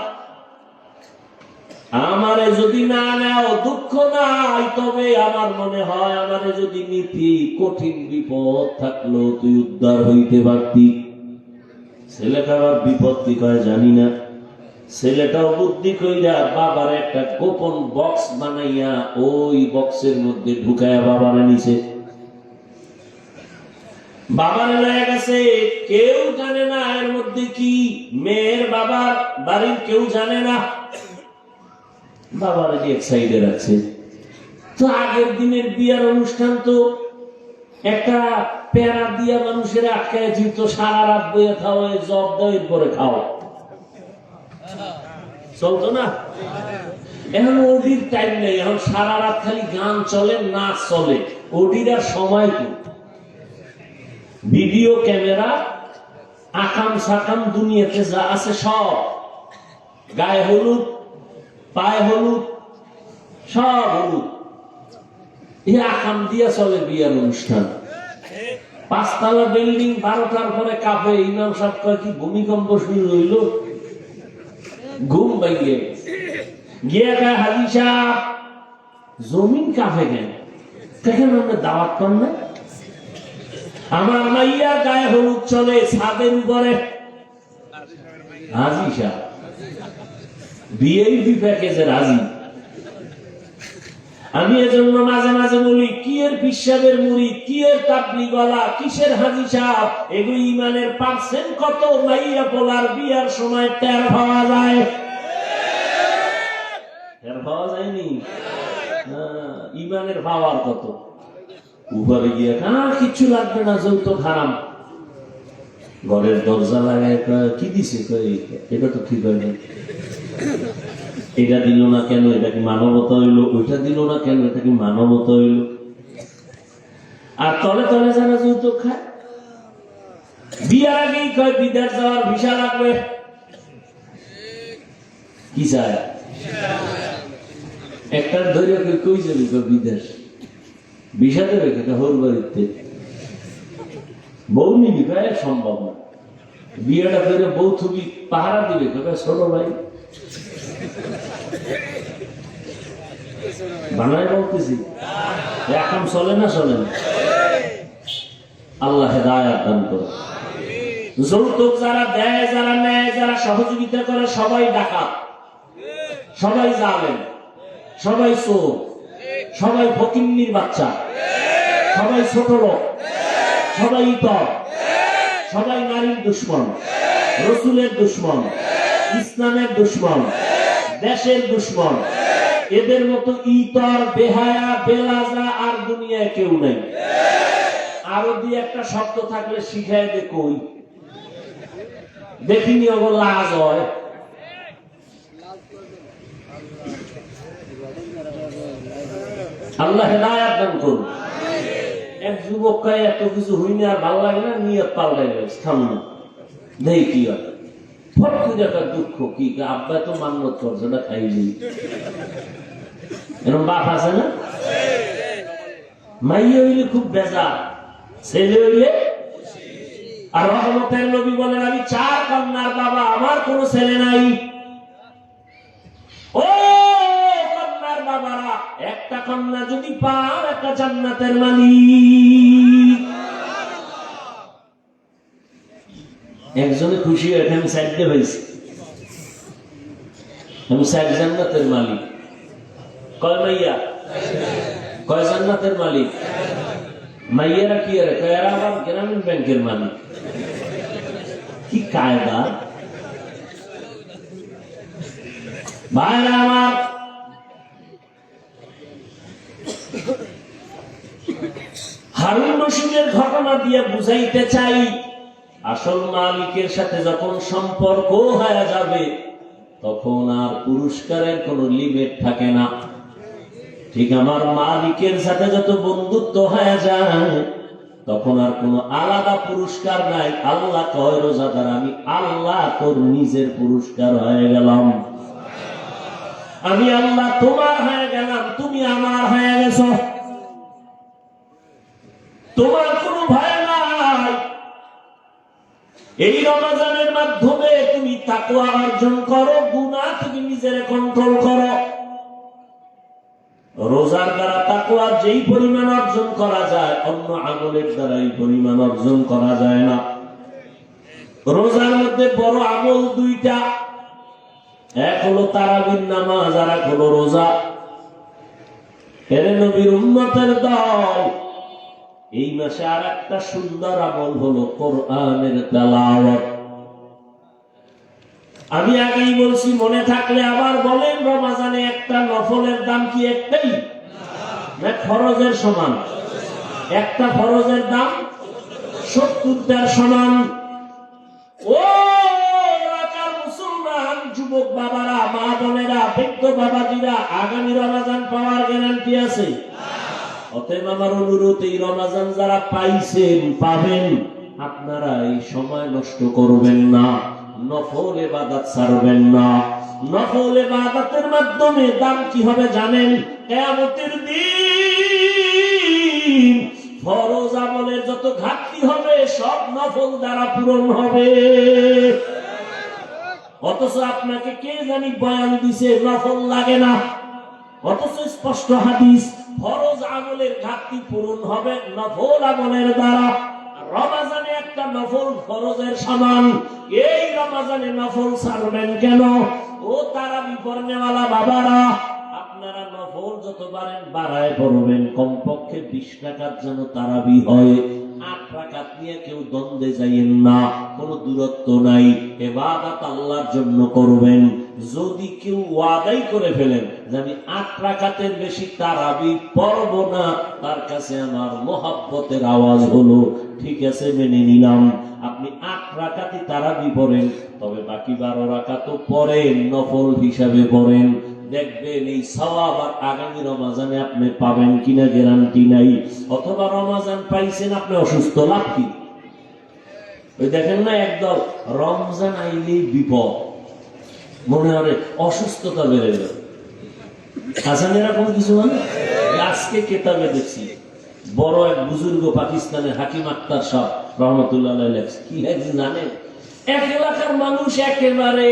আমারে যদি না নাও দুঃখ নাই, তবে আমার মনে হয় আমারে যদি নিতি কঠিন বিপদ থাকলো তুই উদ্ধার হইতে পারতি। ছেলেটা আবার বিপদ কি কয় জানি না, ছেলেটাও বুদ্ধি কইরা বাবার একটা গোপন বক্স বানাইয়া ওই বক্সের মধ্যে ঢুকায়া বাবারে নিছে। বাবার লয়ে গেছে, কেউ জানে না এর মধ্যে কি, মেয়ের বাবার বাড়ির কেউ জানে না। বাবার এক সাইডে রাখছে। তো আগের দিনের বিয়ার অনুষ্ঠান তো একটা প্যারা দিয়া মানুষের আটকায় যেত, সারা রাত বইয়ে খাও, জব দাও, এরপরে খাও, চলতো না? এখন ওডির টাইম নেই, এখন সারা রাত খালি গান চলে, নাচ চলে, ওডির আর সময় কি? ভিডিও ক্যামেরা, আকাম সাকাম দুনিয়াতে যা আছে সব, গায়ে হলুদ, পায়ে হলুদ, সব হলুদ, এই আকাম দিয়া চলে বিয়ার অনুষ্ঠান। 5 তলা বিল্ডিং 12টার পরে কাঁপে, ইমাম সাহেব কয় কি ভূমিকম্প শুরু হইল, ঘুম ভাঙিয়ে গিয়ে কয় হাজি সাহেব জমিন কাঁপে কেন? কেন আমরা দাওয়াত পান না? আমার মাইয়া গায়ে হলুদ চলে ছাদের উপরে। হাজি সাহেব ভিআইপি প্যাকেজের হাজি। আমি এজন্য মাঝে মাঝে বলি, কি এর পিসাবের মুরিদ, কি এর তাবলীগওয়ালা, কিসের হাজি সাহেব, এগুলো ইমানের পার্সেন্ট কত মাইয়া পোলার বিয়ার সময় টের পাওয়া যায়? টের পাওয়া যায়নি? ইমানের পাওয়ার কত? উপরে গিয়ে কিচ্ছু লাগবে না, যৌতুক হারাম। ঘরের দরজা লাগায় কি দিছে, এটা তো ঠিক হয় না, এটা দিল না কেন, এটা কি মানবতা হইল? ওইটা দিল না কেন, এটা কি মানবতা হইল? আর তলে তলে যারা যৌতুক খায়, বিয়ার আগেই কয় বিদেশ যাওয়ার ভিসা লাগবে। কি চায়? একটা ধরে কই যাবি বিদেশ, ভিসা দেবে কেটা হোর বাড়িতে, বউ নিবি কয় সম্ভব না। বিয়েটা করে বউ থুবি পাহারা দিবে কয় ছোট ভাই বানায় বলতেছি, এখন চলে না, চলে না। আল্লাহ হেদায়েত দান করুন। যৌতুক যারা দেয়, যারা নেয়, যারা সহযোগিতা করে, সবাই ডাকাত, সবাই জালেম, সবাই চোর, সবাই ফকিন্নির বাচ্চা, সবাই ছোট লোক, সবাই ইতর, সবাই নারীর দুশ্মন, রসুলের দুশ্মন, ইসলামের দুশ্মন, দেশের দুশ্মন। এদের মতো ইতর, বেহায়া, বেলাজা আর দুনিয়ায় কেউ নেই। আরো দিয়ে একটা শব্দ থাকলে শিখায় দে, কই দেখিনি ওগো লাজ হয়। আল্লাহ হেদায়েত দান করুন। এক যুবক কয় এত কিছু হইনি, আর ভালো লাগে না, নিয়ত পাল্টাই গেছে, থাম না, দেই কি হয়। ফট করে একটা দুঃখ, কি আব্বা তো মান্যত করছে না, খাইলি। এরকম বাপ আছে না? মাইয়া হইলে খুব বেজা, ছেলে হইলে। আর রহমতের নবী বলেন, আমি 4 কন্যার বাবা, আমার কোন ছেলে নাই। ও কন্যার বাবারা, একটা কন্যা যদি পাও, একটা জান্নাতের মালিক। একজনে খুশি হয়ে আমি 4টে হয়েছি, আমি 4 জান্নাতের মালিক। কয় মাইয়া? কয় জান্নাতের মালিক? মাইয়ারা কি আরে কয়, এরা আবার গ্রামীণ ব্যাংকের মালিক। কি কায়দা ভাইরা আমার! হারুন রশিদের ঘটনা দিয়ে বুঝাইতে চাই, আসল মালিকের সাথে যখন সম্পর্ক হয়ে যাবে, তখন আর পুরস্কারের কোন লিমিট থাকে না। ঠিক আমার মালিকের সাথে যত বন্ধুত্ব হয়ে যায়, তখন আর কোন আলাদা পুরস্কার নাই। আল্লাহ কয়, রোজাদার আমি আল্লাহ তোর নিজের পুরস্কার হয়ে গেলাম, আমি আল্লাহ তোমার হয়ে গেলাম, তুমি আমার হয়ে গেছ। তোমার কোনো ভয় নাই। এই রমজানের মাধ্যমে তুমি তাকওয়া অর্জন করো, গুনাহ থেকে নিজের কন্ট্রোল করো। রোজার দ্বারা তাকওয়া যেই পরিমাণ অর্জন করা যায়, অন্য আমলের দ্বারা এই পরিমাণ অর্জন করা যায় না। রোজার মধ্যে বড় আমল দুইটা, এক হলো তারাবির নামাজ আর এক হলো রোজা। এর নবীর উম্মতের দল, এই মাসে আর একটা সুন্দর আমল হলো কোরআনের তেলাওয়াত। আমি আগেই বলছি, মনে থাকলে আবার বলেন, রমজানে একটা নফলের দাম কি একটাই না ফরজের সমান? একটা ফরজের দাম 70টার সমান। ও এলাকার মুসলমান যুবক বাবারা, মা বোনেরা, বৃদ্ধ বাবাজিরা, আগামী রমজান পাওয়ার গ্যারান্টি আছে? অতএব আমার অনুরোধ, এই রমজান যারা পাইছেন, পাবেন, আপনারা এই সময় নষ্ট করবেন না, নফল ইবাদত ছাড়বেন না। নফল ইবাদতের মাধ্যমে দাম কি হবে জানেন? কিয়ামতের দিন ফরজ আমলের যত ঘাটতি হবে সব নফল দ্বারা পূরণ হবে। অথচ আপনাকে কে জানি বয়ান দিছে নফল লাগে না, অথচ স্পষ্ট হাদিস, ফরজ আমলের ঘাটতি পূরণ হবে নফল আমলের দ্বারা। রমজানে একটা নফল ফরজের সমান। এই রমজানে নফল ছাড়বেন কেন? ও তারাবি পড়নেওয়ালা বাবারা, আপনারা নফল যত পারেন বাড়ায় পড়বেন। কমপক্ষে 20 টাকার জন্য তারাবি হয়। 8 রাকাত নিয়ে কেউ দ্বন্দ্বে যাইয়েন না, কোনো দূরত্ব নাই। ইবাদত আল্লাহর জন্য করবেন। যদি কেউ ওয়াদাই করে ফেলেন যে আমি 8 রাকাতের বেশি তারাবি পড়ব না, তার কাছে আমার মোহাব্বতের আওয়াজ হলো, ঠিক আছে মেনে নিলাম, আপনি 8 রাকাতই তারাবি পড়েন, তবে বাকি 12 রাকাতও পড়েন, নফল হিসাবে পড়েন। দেখবেন এই সওয়াব আর আগামী রমজানে আপনি পাবেন কিনা গ্যারান্টি নাই। অথবা রমজান পাইছেন, আপনি অসুস্থ, লাভ কি? ওই দেখেন না, একদল রমজান আইলেই বিপদ, মনে হয় অসুস্থতা বেড়ে গেল। আছেন এরকম কিছু? মানে আজকে কেতাবে দেখছি, বড় এক বুজুর্গ পাকিস্তানের হাকিম আক্তার সাহেব রহমতুল্লাহ লেখছে, কি লেখছে জানেন? এক এলাকার মানুষ একেবারে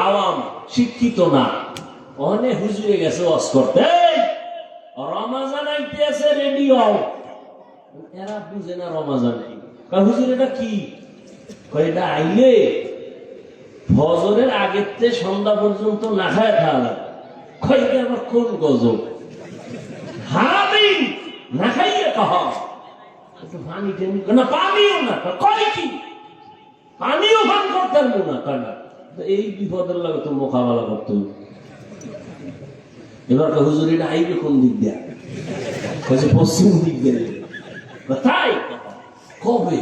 আওয়াম, শিক্ষিত না, অনেক হুজুরে গেছে ওয়াজ করতে, রমজান আইতেছে রেডি হও। এরা বুঝে না রমজান কি। হুজুর এটা কি? এটা আইলে ফজরের আগের থেকে সন্ধ্যা পর্যন্ত না খায় খাওয়া লাগে। এটা আবার কোন গজব? হারাদিন না খাইয়ে কহ পানি না, পানিও না, কয় কি পানিও পান করতে না। এই বিপদের লাগে তো মোকাবেলা করতে হবে। এবার হুজুর এটা আইবে কোন দিক দিয়ে? পশ্চিম দিক দিয়ে। তাই কবে?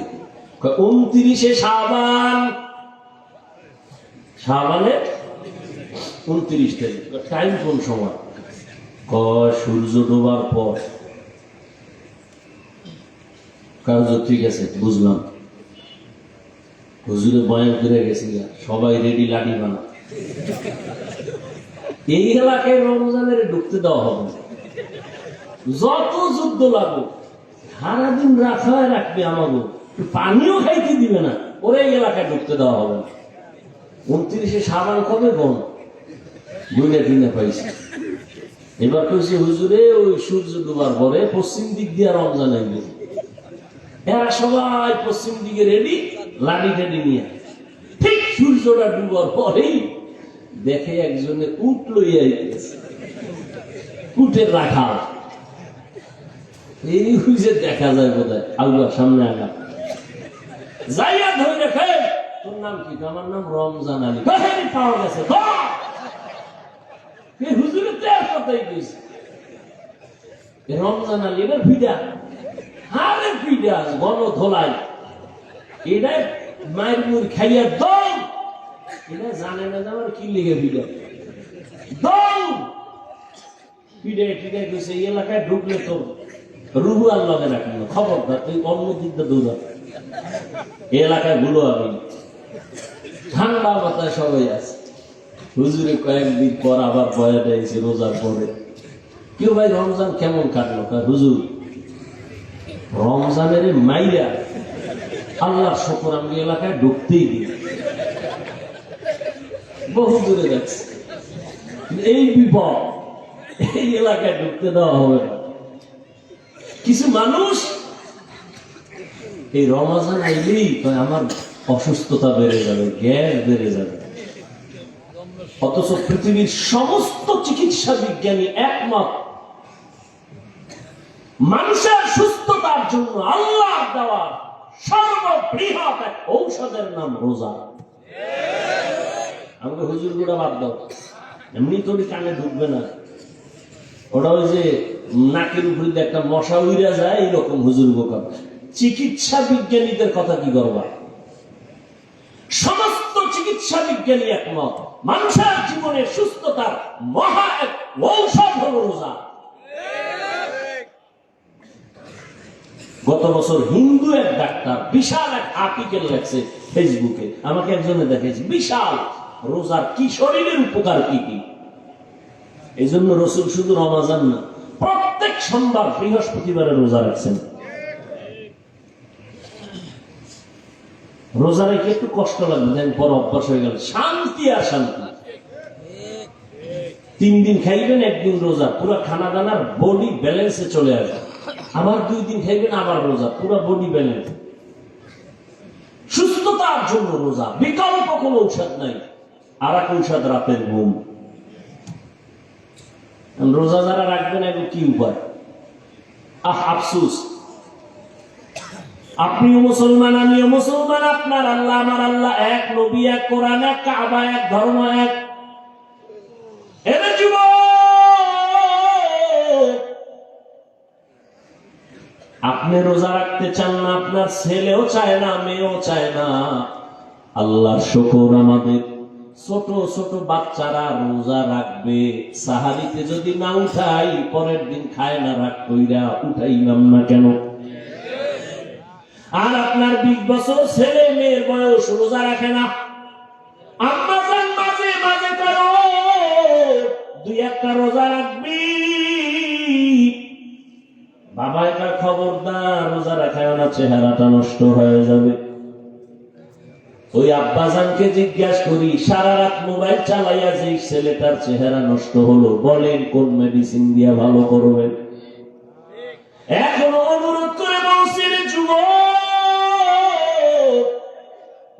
29 শাবান, শাবানের 29 তারিখ। টাইম কোন সময়? সূর্য ডোবার পর। কাজ ঠিক আছে, বুঝলাম। হুজুরে বয়ান করে গেছি, সবাই রেডি, লাঠি বানা। এই এলাকায় রমজানের ঢুকতে দেওয়া হবে না, যত যুদ্ধ লাগুক, সারাদিন রাখায় রাখবে, আমাকে পানিও খাইতে দিবে না, ওরে এই এলাকায় ঢুকতে দেওয়া হবে না। 29 শাবান কবে? গণ 2 পাইছে। এবার কইছে হুজুরে ওই সূর্য ডুবার পরে পশ্চিম দিক দিয়ে রমজান আইবে। এরা সবাই পশ্চিম দিকে রেডি, লাঠি টাডি নিয়ে। ঠিক সূর্যটা ডুবার পরেই দেখে একজনে উট লইয়া আইতেছে, উটের রাখা। এই হুজে দেখা যায় বোধ হয় আল্লাহ সামনে আগা যাইয়া ধরে রেখে, তোর নাম কি? আমার নাম রমজান আলী। পাওয়া গেছে। হুজুরের তের কথাই কইছে, রমজান আলী এবার ফিডা, হারে ফিডা গণ ধোলাই, এটা মায়ের মুড় খাইয়া দম, এটা জানে না যে আমার কি লেগে ফিডা দম ফিডে ফিডে কইছে, এই এলাকায় ঢুকলে তো রুহু আল্লাহ রাখেন না, খবরদার তুই অন্য দিকটা দৌড়া, এলাকায় ভুলো আমি। ঠান্ডা মাথায় সবাই আছে। হুজুরে কয়েকদিন পর আবার বয়া দিয়েছে রোজার পরে। কেউ ভাই রমজান কেমন কাটলো? হুজুর রমজানের মাইরা আল্লাহর শুকর, আমি এলাকায় ঢুকতেই দিই, বহু দূরে যাচ্ছে। এই বিপদ, এই এলাকায় ঢুকতে দেওয়া হবে না। কিছু মানুষ এই রমজান আইলেই আমার অসুস্থতা বেড়ে যাবে, গ্যাস বেড়ে যাবে। অথচ পৃথিবীর সমস্ত চিকিৎসা বিজ্ঞানী একমত, মানুষের সুস্থতার জন্য আল্লাহ দেওয়া সর্ববৃহৎ এক ঔষধের নাম রোজা। আমাকে হুজুর গুড়া বাদ দাও, এমনি তোর কানে ঢুকবে না, ওটা ওই যে নাকের উপরে একটা মশা উইরা যায় এইরকম হুজুর বোকা। চিকিৎসা বিজ্ঞানীদের কথা কি করবা? সমস্ত চিকিৎসা বিজ্ঞানী একমত, মানুষের জীবনের সুস্থতার মহা এক ঔষধ হল রোজা। গত বছর হিন্দু এক ডাক্তার বিশাল এক আর্টিকেল লেখছে ফেসবুকে, আমাকে একজনে দেখেছে, বিশাল রোজার কি শরীরের উপকার কি কি। এই জন্য রসুল শুধু রমাজান না, প্রত্যেক সোমবার বৃহস্পতিবারে রোজা রাখছেন। রোজা রেখে একটু কষ্ট লাগবে, দেন পর অভ্যাস হয়ে গেল, শান্তি আর শান্তি। 3 দিন খাইবেন, 1 দিন রোজা, পুরো খানা দানার বডি ব্যালেন্সে চলে আসবে। আবার 2 দিন খাইবেন, আবার রোজা, পুরো বডি ব্যালেন্স। সুস্থতার জন্য রোজা, বিকল্প কোন ঔষধ নাই। আর এক ঔষধ রাতের ঘুম। রোজা যারা রাখবেন এখন কি উপায়? আফসুস, আপনিও মুসলমান, আমিও মুসলমান, আপনার আল্লাহ আমার আল্লাহ এক, নবী এক, কোরআন এক, কাবা এক, ধর্ম এক। আপনি রোজা রাখতে চান না, আপনার ছেলেও চায় না, মেয়েও চায় না। আল্লাহর শুকর, আমাদের ছোট ছোট বাচ্চারা রোজা রাখবে। সাহারিতে যদি না উঠাই, পরের দিন খায় না, রাগ কইরা উঠাইলাম না কেন? আর আপনার 20 বছর ছেলে মেয়ের বয়স রোজা রাখে না। আম্মা জান মাঝে মাঝে করো 2-1টা রোজা রাখবি, বাবা এটা খবরদার রোজা রাখায় না, চেহারাটা নষ্ট হয়ে যাবে। ওই আব্বাজানকে জিজ্ঞাসা করি, সারা রাত মোবাইল চালাইয়া যে ছেলেটার চেহারা নষ্ট হলো, বলেন কোন মেডিসিন দিয়া ভালো করবেন? এখনো অনুরোধ করে বলছি রে যুবক,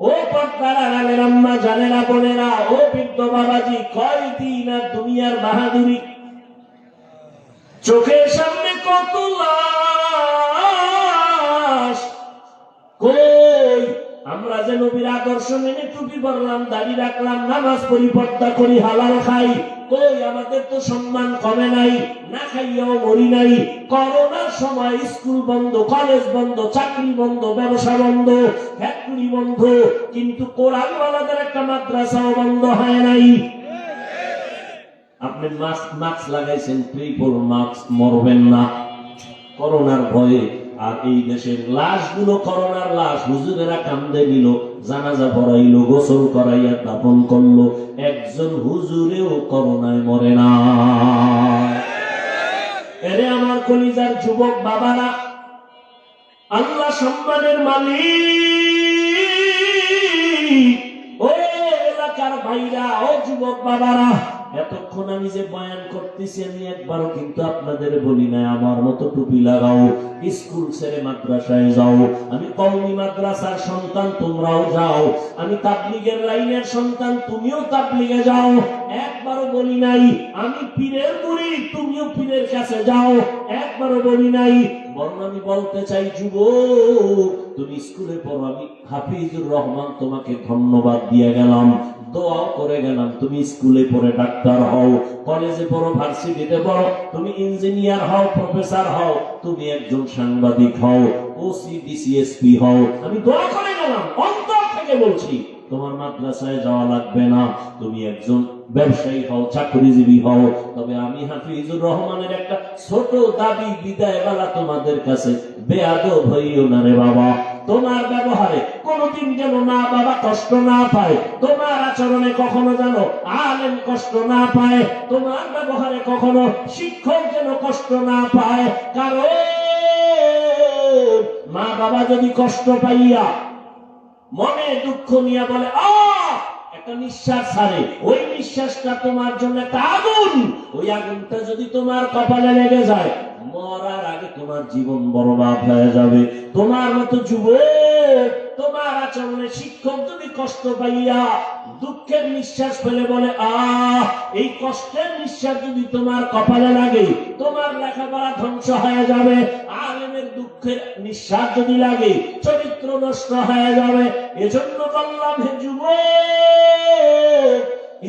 ও পর্দার আড়ালের আম্মা জানেরা বোনেরা, ও বৃদ্ধ বাবাজি, কয়দিন আর দুনিয়ার বাহাদুরি। চোখের সামনে কত লাশ, কই আমরা যে নবীর আদর্শ মেনে টুপি পরলাম, দাড়ি রাখলাম, নামাজ পড়ি, পর্দা করি, হালাল খাই, কই আমাদের তো সম্মান কমে নাই, না খাইয়াও মরি নাই। করোনার সময় স্কুল বন্ধ, কলেজ বন্ধ, চাকরি বন্ধ, ব্যবসা বন্ধ, ফ্যাক্টরি বন্ধ, কিন্তু কোরআনওয়ালাদের একটা মাদ্রাসাও বন্ধ হয় নাই। আপনি মাস্ক লাগাইছেন, ট্রিপল মাস্ক, মরবেন না করোনার ভয়ে। আর এই দেশের লাশগুলো করোনার লাশ, হুজুরেরা কান্দে নিল, জানাজা পড়াইলো, গোসল করাইয়া দাফন করলো, একজন হুজুরেও করোনায় মরে না। এরে আমার কলিজার যুবক বাবারা, আল্লাহ সম্মানের মালিক, ও এলাকার ভাইরা, ও যুবক বাবারা, এতক্ষণ আমি যে বয়ান করতেছি, আমি একবারও কিন্তু আপনাদের বলি না আমার মতো টুপি লাগাও, স্কুল ছেড়ে মাদ্রাসায় যাও। আমি কওমি মাদ্রাসার সন্তান, তোমরাও যাও। আমি তাবলীগের লাইনের সন্তান, তুমিও তাবলীগে যাও। একবারও বলি নাই আমি পীরের মুরিদ, তুমিও পীরের কাছে যাও। একবারও বলি নাই। বরং আমি বলতে চাই, যুবক তুমি স্কুলে পড়ো, আমি হাফিজুর রহমান তোমাকে ধন্যবাদ দিয়ে গেলাম, দোয়াও করে গেলাম। তুমি স্কুলে পড়ে ডাক্তার হও, কলেজে পড়ো, ভার্সিটিতে পড়ো, তুমি ইঞ্জিনিয়ার হও, প্রফেসর হও, তুমি একজন সাংবাদিক হও, ওসি ডিসিএসপি হও, আমি দোয়া করে গেলাম, অন্তর থেকে বলছি। তোমার মাদ্রাসায় যাওয়া লাগবে না, তুমি একজন ব্যবসায়ী হও, চাকরিজীবী হও। তবে আমি হাফিজুর রহমানের একটা ছোট দাবি, বিদায় বেলা তোমাদের কাছে, বেয়াদব হইও না রে বাবা। তোমার ব্যবহারে কোনদিন যেন না বাবা কষ্ট না পায়, তোমার আচরণে কখনো যেন আলেম কষ্ট না পায়, তোমার ব্যবহারে কখনো শিক্ষক যেন কষ্ট না পায়। কারণ মা বাবা যদি কষ্ট পাইয়া মনে দুঃখ নিয়ে বলে একটা নিঃশ্বাস ছাড়ে, ওই নিঃশ্বাসটা তোমার জন্য একটা আগুন। ওই আগুনটা যদি তোমার কপালে লেগে যায়, মরার আগে তোমার জীবন বরবাদ হয়ে যাবে। তোমার মতো যুবক, তোমার আচরণে শিক্ষক যদি কষ্ট পাইয়া দুঃখের নিঃশ্বাস ফেলে বলে এই কষ্টের নিঃশ্বাস যদি তোমার কপালে লাগে তোমার লেখাপড়া ধ্বংস হয়ে যাবে, আলেমের দুঃখের নিঃশ্বাস যদি লাগে চরিত্র নষ্ট হয়ে যাবে। এজন্য বললাম, হে যুবক,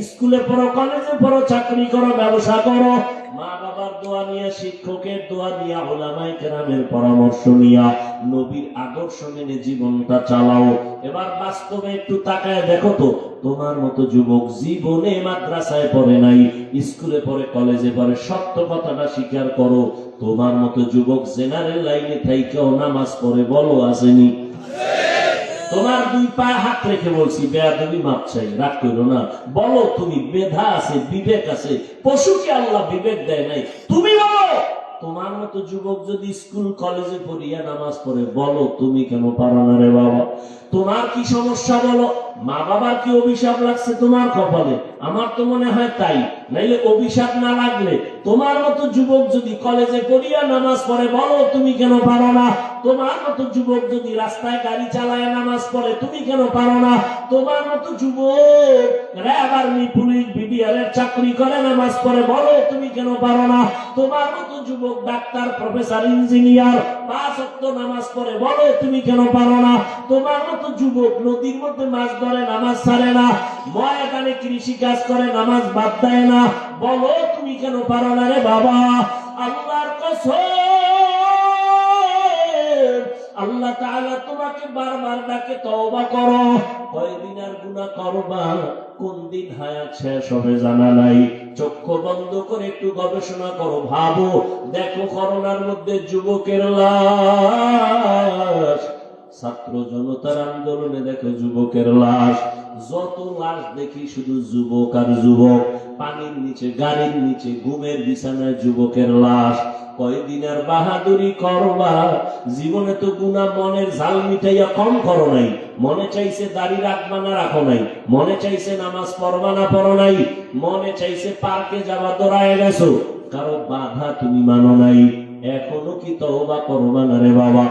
স্কুলে পড়ো, কলেজে পড়ো, চাকরি করো, ব্যবসা করো, মা বাবার দোয়া নিয়ে, শিক্ষকের দোয়া নিয়ে, উলামায়ে কেরামের পরামর্শ নিয়ে, নবীর আদর্শ মেনে জীবনটা চালাও। এবার বাস্তবে একটু তাকায় দেখো তো, তোমার মতো যুবক জীবনে মাদ্রাসায় পড়ে নাই, স্কুলে পড়ে, কলেজে পড়ে, সত্য কথাটা স্বীকার করো, তোমার মতো যুবক জেনারেল লাইনে থাইকেও নামাজ পড়ে, বলো আসেনি? তোমার দুই পায়ে হাত রেখে বলছি, বেয়াদবি মাপ চাই, রাগ করো না। বলো, তুমি মেধা আছে, বিবেক আছে, পশুকে আল্লাহ বিবেক দেয় নাই, তুমি বলো। তোমার মতো যুবক যদি স্কুল কলেজে পড়িয়া নামাজ পড়ে, বলো তুমি কেন পারো না রে বাবা? তোমার কি সমস্যা বলো? মা বাবার কি অভিশাপ লাগছে তোমার কপালে? আমার তো মনে হয় তাই, নাইলে অভিশাপ না লাগলে তোমার মতো যুবক যদি কলেজে পড়িয়া নামাজ পড়ে, বলো তুমি কেন পারো না? তোমার মতো যুবক যদি রাস্তায় গাড়ি চালায় নামাজ পড়ে, তুমি কেন পারো না? তোমার মতো যুবক র্যাব, আর্মি, পুলিশ, বিডিআর চাকরি করে নামাজ পড়ে, বলো তুমি কেন পারো না? তোমার মতো যুবক ডাক্তার, প্রফেসর, ইঞ্জিনিয়ার 5 ওয়াক্ত নামাজ পড়ে, বলো তুমি কেন পারো না? তোমার মতো যুবক নদীর মধ্যে মাছ ধরে, নামাজ ছাড়ে না, ময়দানে কৃষি কাজ করে, নামাজ বাদ দেয় না, বলো তুমি কেন পারো না রে বাবা? আল্লাহর কসম, আল্লাহ তাআলা তোমাকে বারবার ডাকে, তওবা করো। কয়দিন আর গুনাহ করবা, কোন দিন হায়াত শেষ হবে জানা নাই। চক্ষু বন্ধ করে একটু গবেষণা করো, ভাবো, দেখো করোনার মধ্যে যুবকের লাশ, ছাত্র জনতার আন্দোলনে দেখো যুবকের লাশ, যত লাশ দেখি শুধু যুবক আর যুবক, পানির নিচে, গাড়ির নিচে, ঘুমের বিছানায় যুবকের লাশ। কয়দিন আর বাহাদুরি করবা? জীবনে তো গুনাহ মনের ঝাল মিটাইয়া কম করো নাই, মনে চাইছে দাড়ি রাখবা না রাখো নাই, মনে চাইছে নামাজ পড়বা না পড়ো নাই, মনে চাইছে পার্কে যাবা দৌড়ায় গেছো, কারো বাধা তুমি মানো নাই, এখনো কি তওবা করবা না রে বাবা?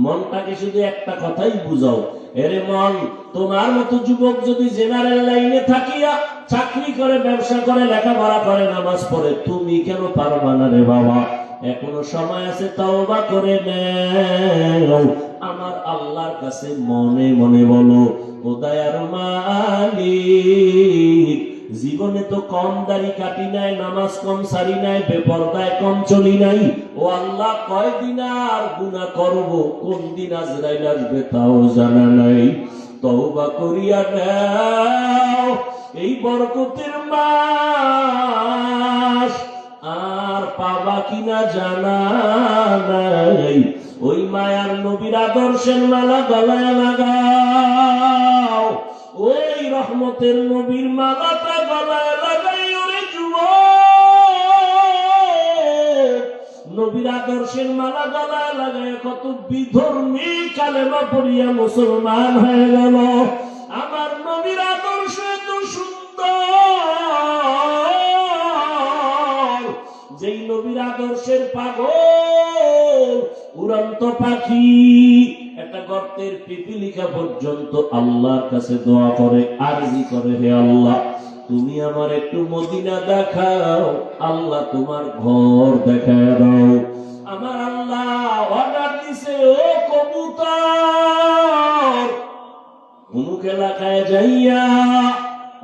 মনটাকে শুধু একটা কথাই বুঝাও, এরে মন, তোমার মতো যুবক যদি জেনারেল লাইনে থাকিয়া চাকরি করে, ব্যবসা করে, লেখাপড়া করে, নামাজ পড়ে, তুমি কেন পারবা না রে বাবা? এখনো সময় আছে, তওবা করে নাও। আমার আল্লাহর কাছে মনে মনে বলো, ও দয়ার মালিক, জীবনে তো কম দাড়ি কাটি নাই, নামাজ কম সারি নাই, বেপরদায় কম চলি নাই, ও আল্লাহ কয়দিন আর গুনাহ করব, কোন দিন আজরাইল আসবে তাও জানা নাই, তওবা করিয়া নাও। এই বরকতের মাস আর পাবা কিনা জানা নাই, ওই মায়ার নবীর আদর্শের মালা গলায় লাগাও, ওই রহমতের নবীর মালাটা গলায় লাগাই, ওরে যুবক, নবীর আদর্শের মালা গলায় লাগায় কত বিধর্মী কালেমা পড়িয়া মুসলমান হয়ে গেল। আমার নবীর আদর্শ এত সুন্দর, যেই নবীর আদর্শের পাগল উড়ন্ত পাখি একটা গর্তের পিপিলিকা পর্যন্ত আল্লাহর কাছে দোয়া করে, আরজি করে, হে আল্লাহ তুমি আমার একটু মদিনা দেখাও, আল্লাহ তোমার ঘর দেখায় দাও। আমার আল্লাহ অর্ডার দিছে, ও কবুতর, অমুক এলাকায় যাইয়া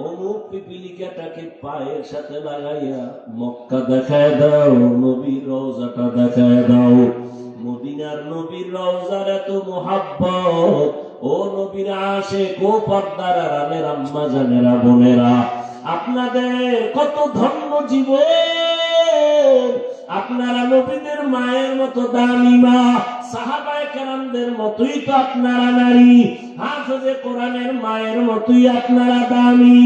অমুক পিপিলিকাটাকে পায়ের সাথে লাগাইয়া মক্কা দেখায় দাও, নবীর রওজাটা দেখায় দাও। মদিনার নবীর রওজার এত মোহাব্বত, ও নবীর আশিক, ও পর্দার আড়ালের আম্মা জানেরা, বোনেরা, আপনাদের কত ধন্য জীবন, আপনারা নবীদের মায়ের মতো দামি মা, সাহাবায়ে কেরামদের মতোই তো আপনারা নারী, হাফেজে কোরআনের মায়ের মতোই আপনারা দামি,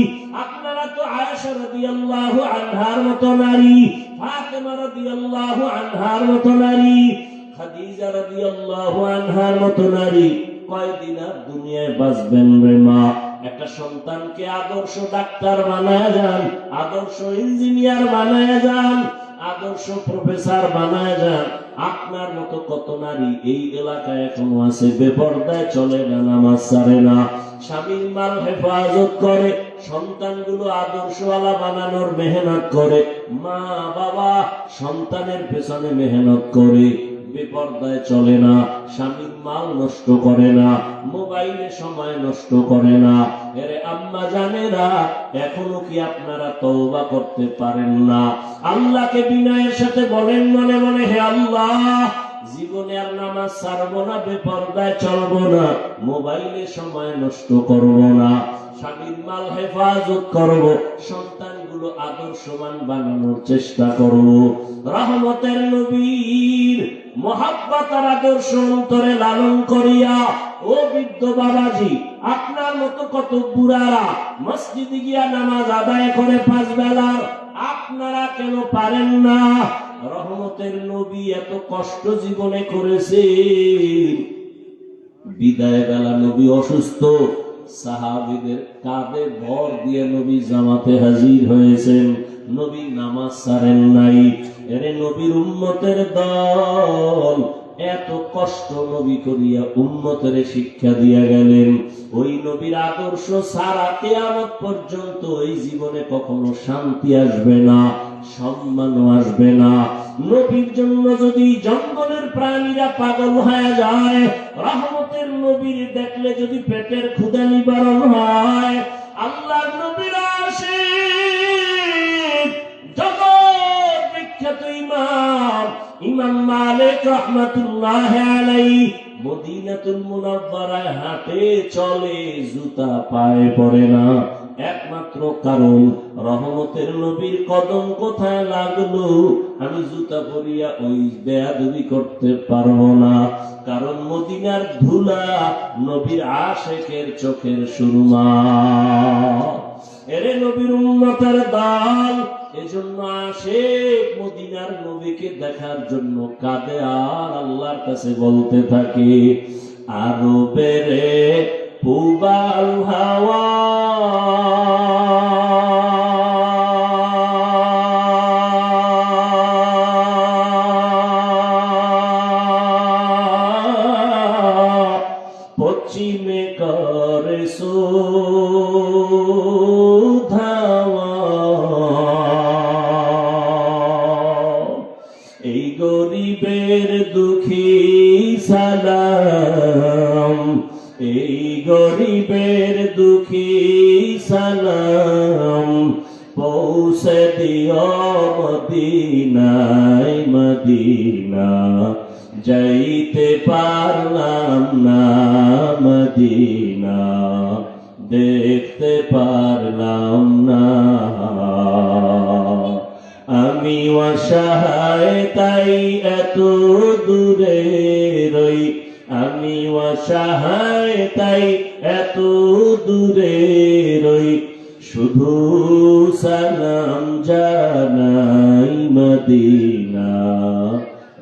আপনারা তো আয়েশা রাদিয়াল্লাহু আনহার মতো নারী, ফাতেমা রাদিয়াল্লাহু আনহার মতো নারী, খাদিজা রাদিয়াল্লাহু আনহার মতো নারী। কয়দিন আর দুনিয়ায় বাঁচবেন রে মা? একটা সন্তানকে আদর্শ ডাক্তার বানায় যান, আদর্শ ইঞ্জিনিয়ার বানায় যান, আদর্শ প্রফেসর বানায় যান, আপনার মতো কত নারী এই এলাকায় এখনো আছে, বেপরদায় চলে না, নামাজ ছাড়ে না, স্বামীর মাল হেফাজত করে, সন্তানগুলো আদর্শওয়ালা বানানোর মেহনত করে, মা বাবা সন্তানের পেছনে মেহনত করে, বেপরদায় চলে না, স্বামীর মাল নষ্ট করে না, মোবাইলে সময় নষ্ট করে না। এরে আম্মা জানেরা, এখনো কি আপনারা তওবা করতে পারেন না? আল্লাহকে বিনয়ের সাথে বলেন মনে মনে, হে আল্লাহ, জীবনে আর নামাজ ছাড়বো না, বেপরদায় চলবো না, মোবাইলে সময় নষ্ট করব না, স্বামীর মাল হেফাজত করব, সন্তানগুলো আদর্শবান বানানোর চেষ্টা করব। রহমতের নবীর মহাব্বত আর আদর্শ অন্তরে লালন করিয়া, ও বৃদ্ধ বাবাজি, আপনার মতো কত বুড়ারা মসজিদে গিয়া নামাজ আদায় করে 5 বেলার, আপনারা কেন পারেন না? রহমতের নবী এত কষ্ট জীবনে করেছেন, বিদায় বেলা নবী অসুস্থ, সাহাবীদের কাঁধে ভর দিয়ে নবী জামাতে হাজির হয়েছেন, নবী নামাজ ছাড়েন নাই। এরে নবীর উম্মতের দল এত কষ্ট নবী করিয়া উম্মতের শিক্ষা দিয়া গেলেন। ওই নবীর আদর্শ সারা কিয়ামত পর্যন্ত এই জীবনে কখনো শান্তি আসবে না, সম্মানও আসবে না। নবীর জন্য যদি জঙ্গলের প্রাণীরা পাগল হয়ে যায়, রহমতের নবীর দেখলে যদি পেটের ক্ষুধা নিবারণ হয়, আল্লাহর নবীর আশিক জগৎ বিখ্যাত ইমাম মালিক রাহমাতুল্লাহ আলাইহি মদিনাতুল মুনাওয়ারায় হাঁটে চলে, জুতা পায়ে পড়ে না, একমাত্র কারণ রহমতের নবীর কদম কোথায় লাগলো, আমি জুতা পরিয়া ওই বেয়াদবি করতে পারবো না, কারণ মদিনার ধুলা নবীর আশিকের চোখের সুরমা। এরে নবীর উম্মতের দল, এজন্য আশিক মদিনার নবীকে দেখার জন্য কাঁদে আর আল্লাহর কাছে বলতে থাকে, আরো বেরে পুবাল হাওয়া পশ্চিমে করে সুধাওয়া, এই গরিবের দুঃখী সালাম, এই গরিবের দুঃখী সালাম, পৌঁছে দিও মদিনায়, মদিনা যাইতে পারলাম না, মদিনা দেখতে পারলাম না, আমি অসহায় তাই এত দূরে রই, আমি অসহায় তাই এত দূরে রই, শুধু সালাম জানাই, মদিনা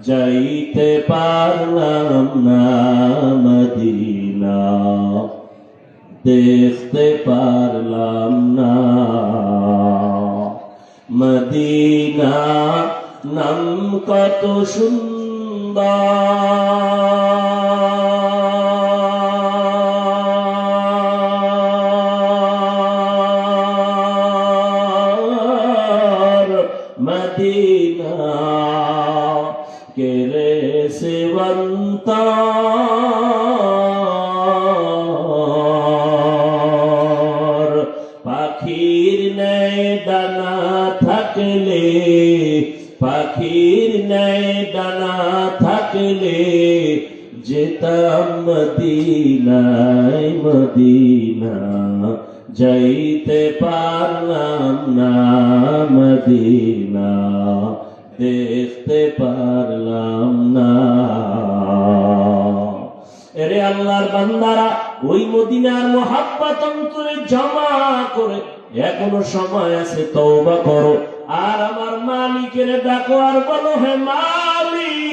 যাইতে পারলাম না, মদিনা দেখতে পারলাম না। মদিনা নাম কত সুন্দর, মদিনা কেরে সেবন্ত, পাখির ন্যায় ডানা থাকলে, পাখির ন্যায় ডানা থাকলে যেতাম মদিনায়, মদিনা যাইতে পারলাম না, মদিনা দেখতে পারলাম না। এরে আল্লাহর বান্দারা, ওই মদিনার মহাব্বত অন্তরে জমা করে এখনো সময় আছে, তওবা করো আর আমার মালিকের ডাকো আর বলো, হে মালিক,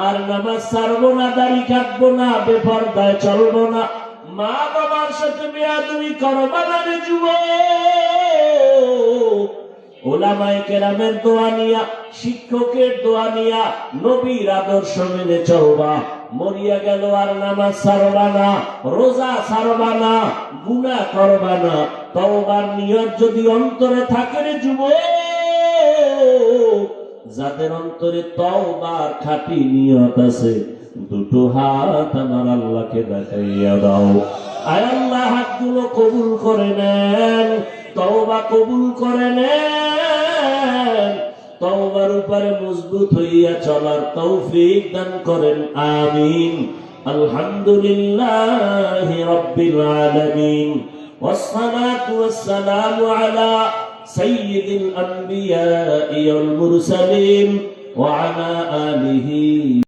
আর নামাজ ছাড়বো না, দাড়ি কাটবো না, বেপরদায় চলবো না, মা বাবার সাথে বেয়াদবি করবা না রে যুবক, ওলামায়ে কেরামের দোয়া নিয়া, শিক্ষকের দোয়া নিয়া, নবীর আদর্শ মেনে চলবা। মরিয়া গেল আর নামাজ ছাড়বা না, রোজা ছাড়বা না, গুনাহ করবা না। তওবার নিয়ত যদি অন্তরে থাকে রে যুবক, যাদের অন্তরে তওবার খাঁটি নিয়ত আছে, দুটো হাত আমার আল্লাহকে দেখাইয়া দাও। আয় আল্লাহ, হাতগুলো কবুল করে নেন, তওবা কবুল করে নেন, তওবার উপরে মজবুত হইয়া চলার তৌফিক দান করেন, আমিন। আলহামদুলিল্লাহি রাব্বিল আলামিন, ওয়াসসালাতু ওয়াসসালামু আলা সাইয়্যিদিল আম্বিয়া'i ওয়াল মুরসালিন ওয়া আলা আলিহি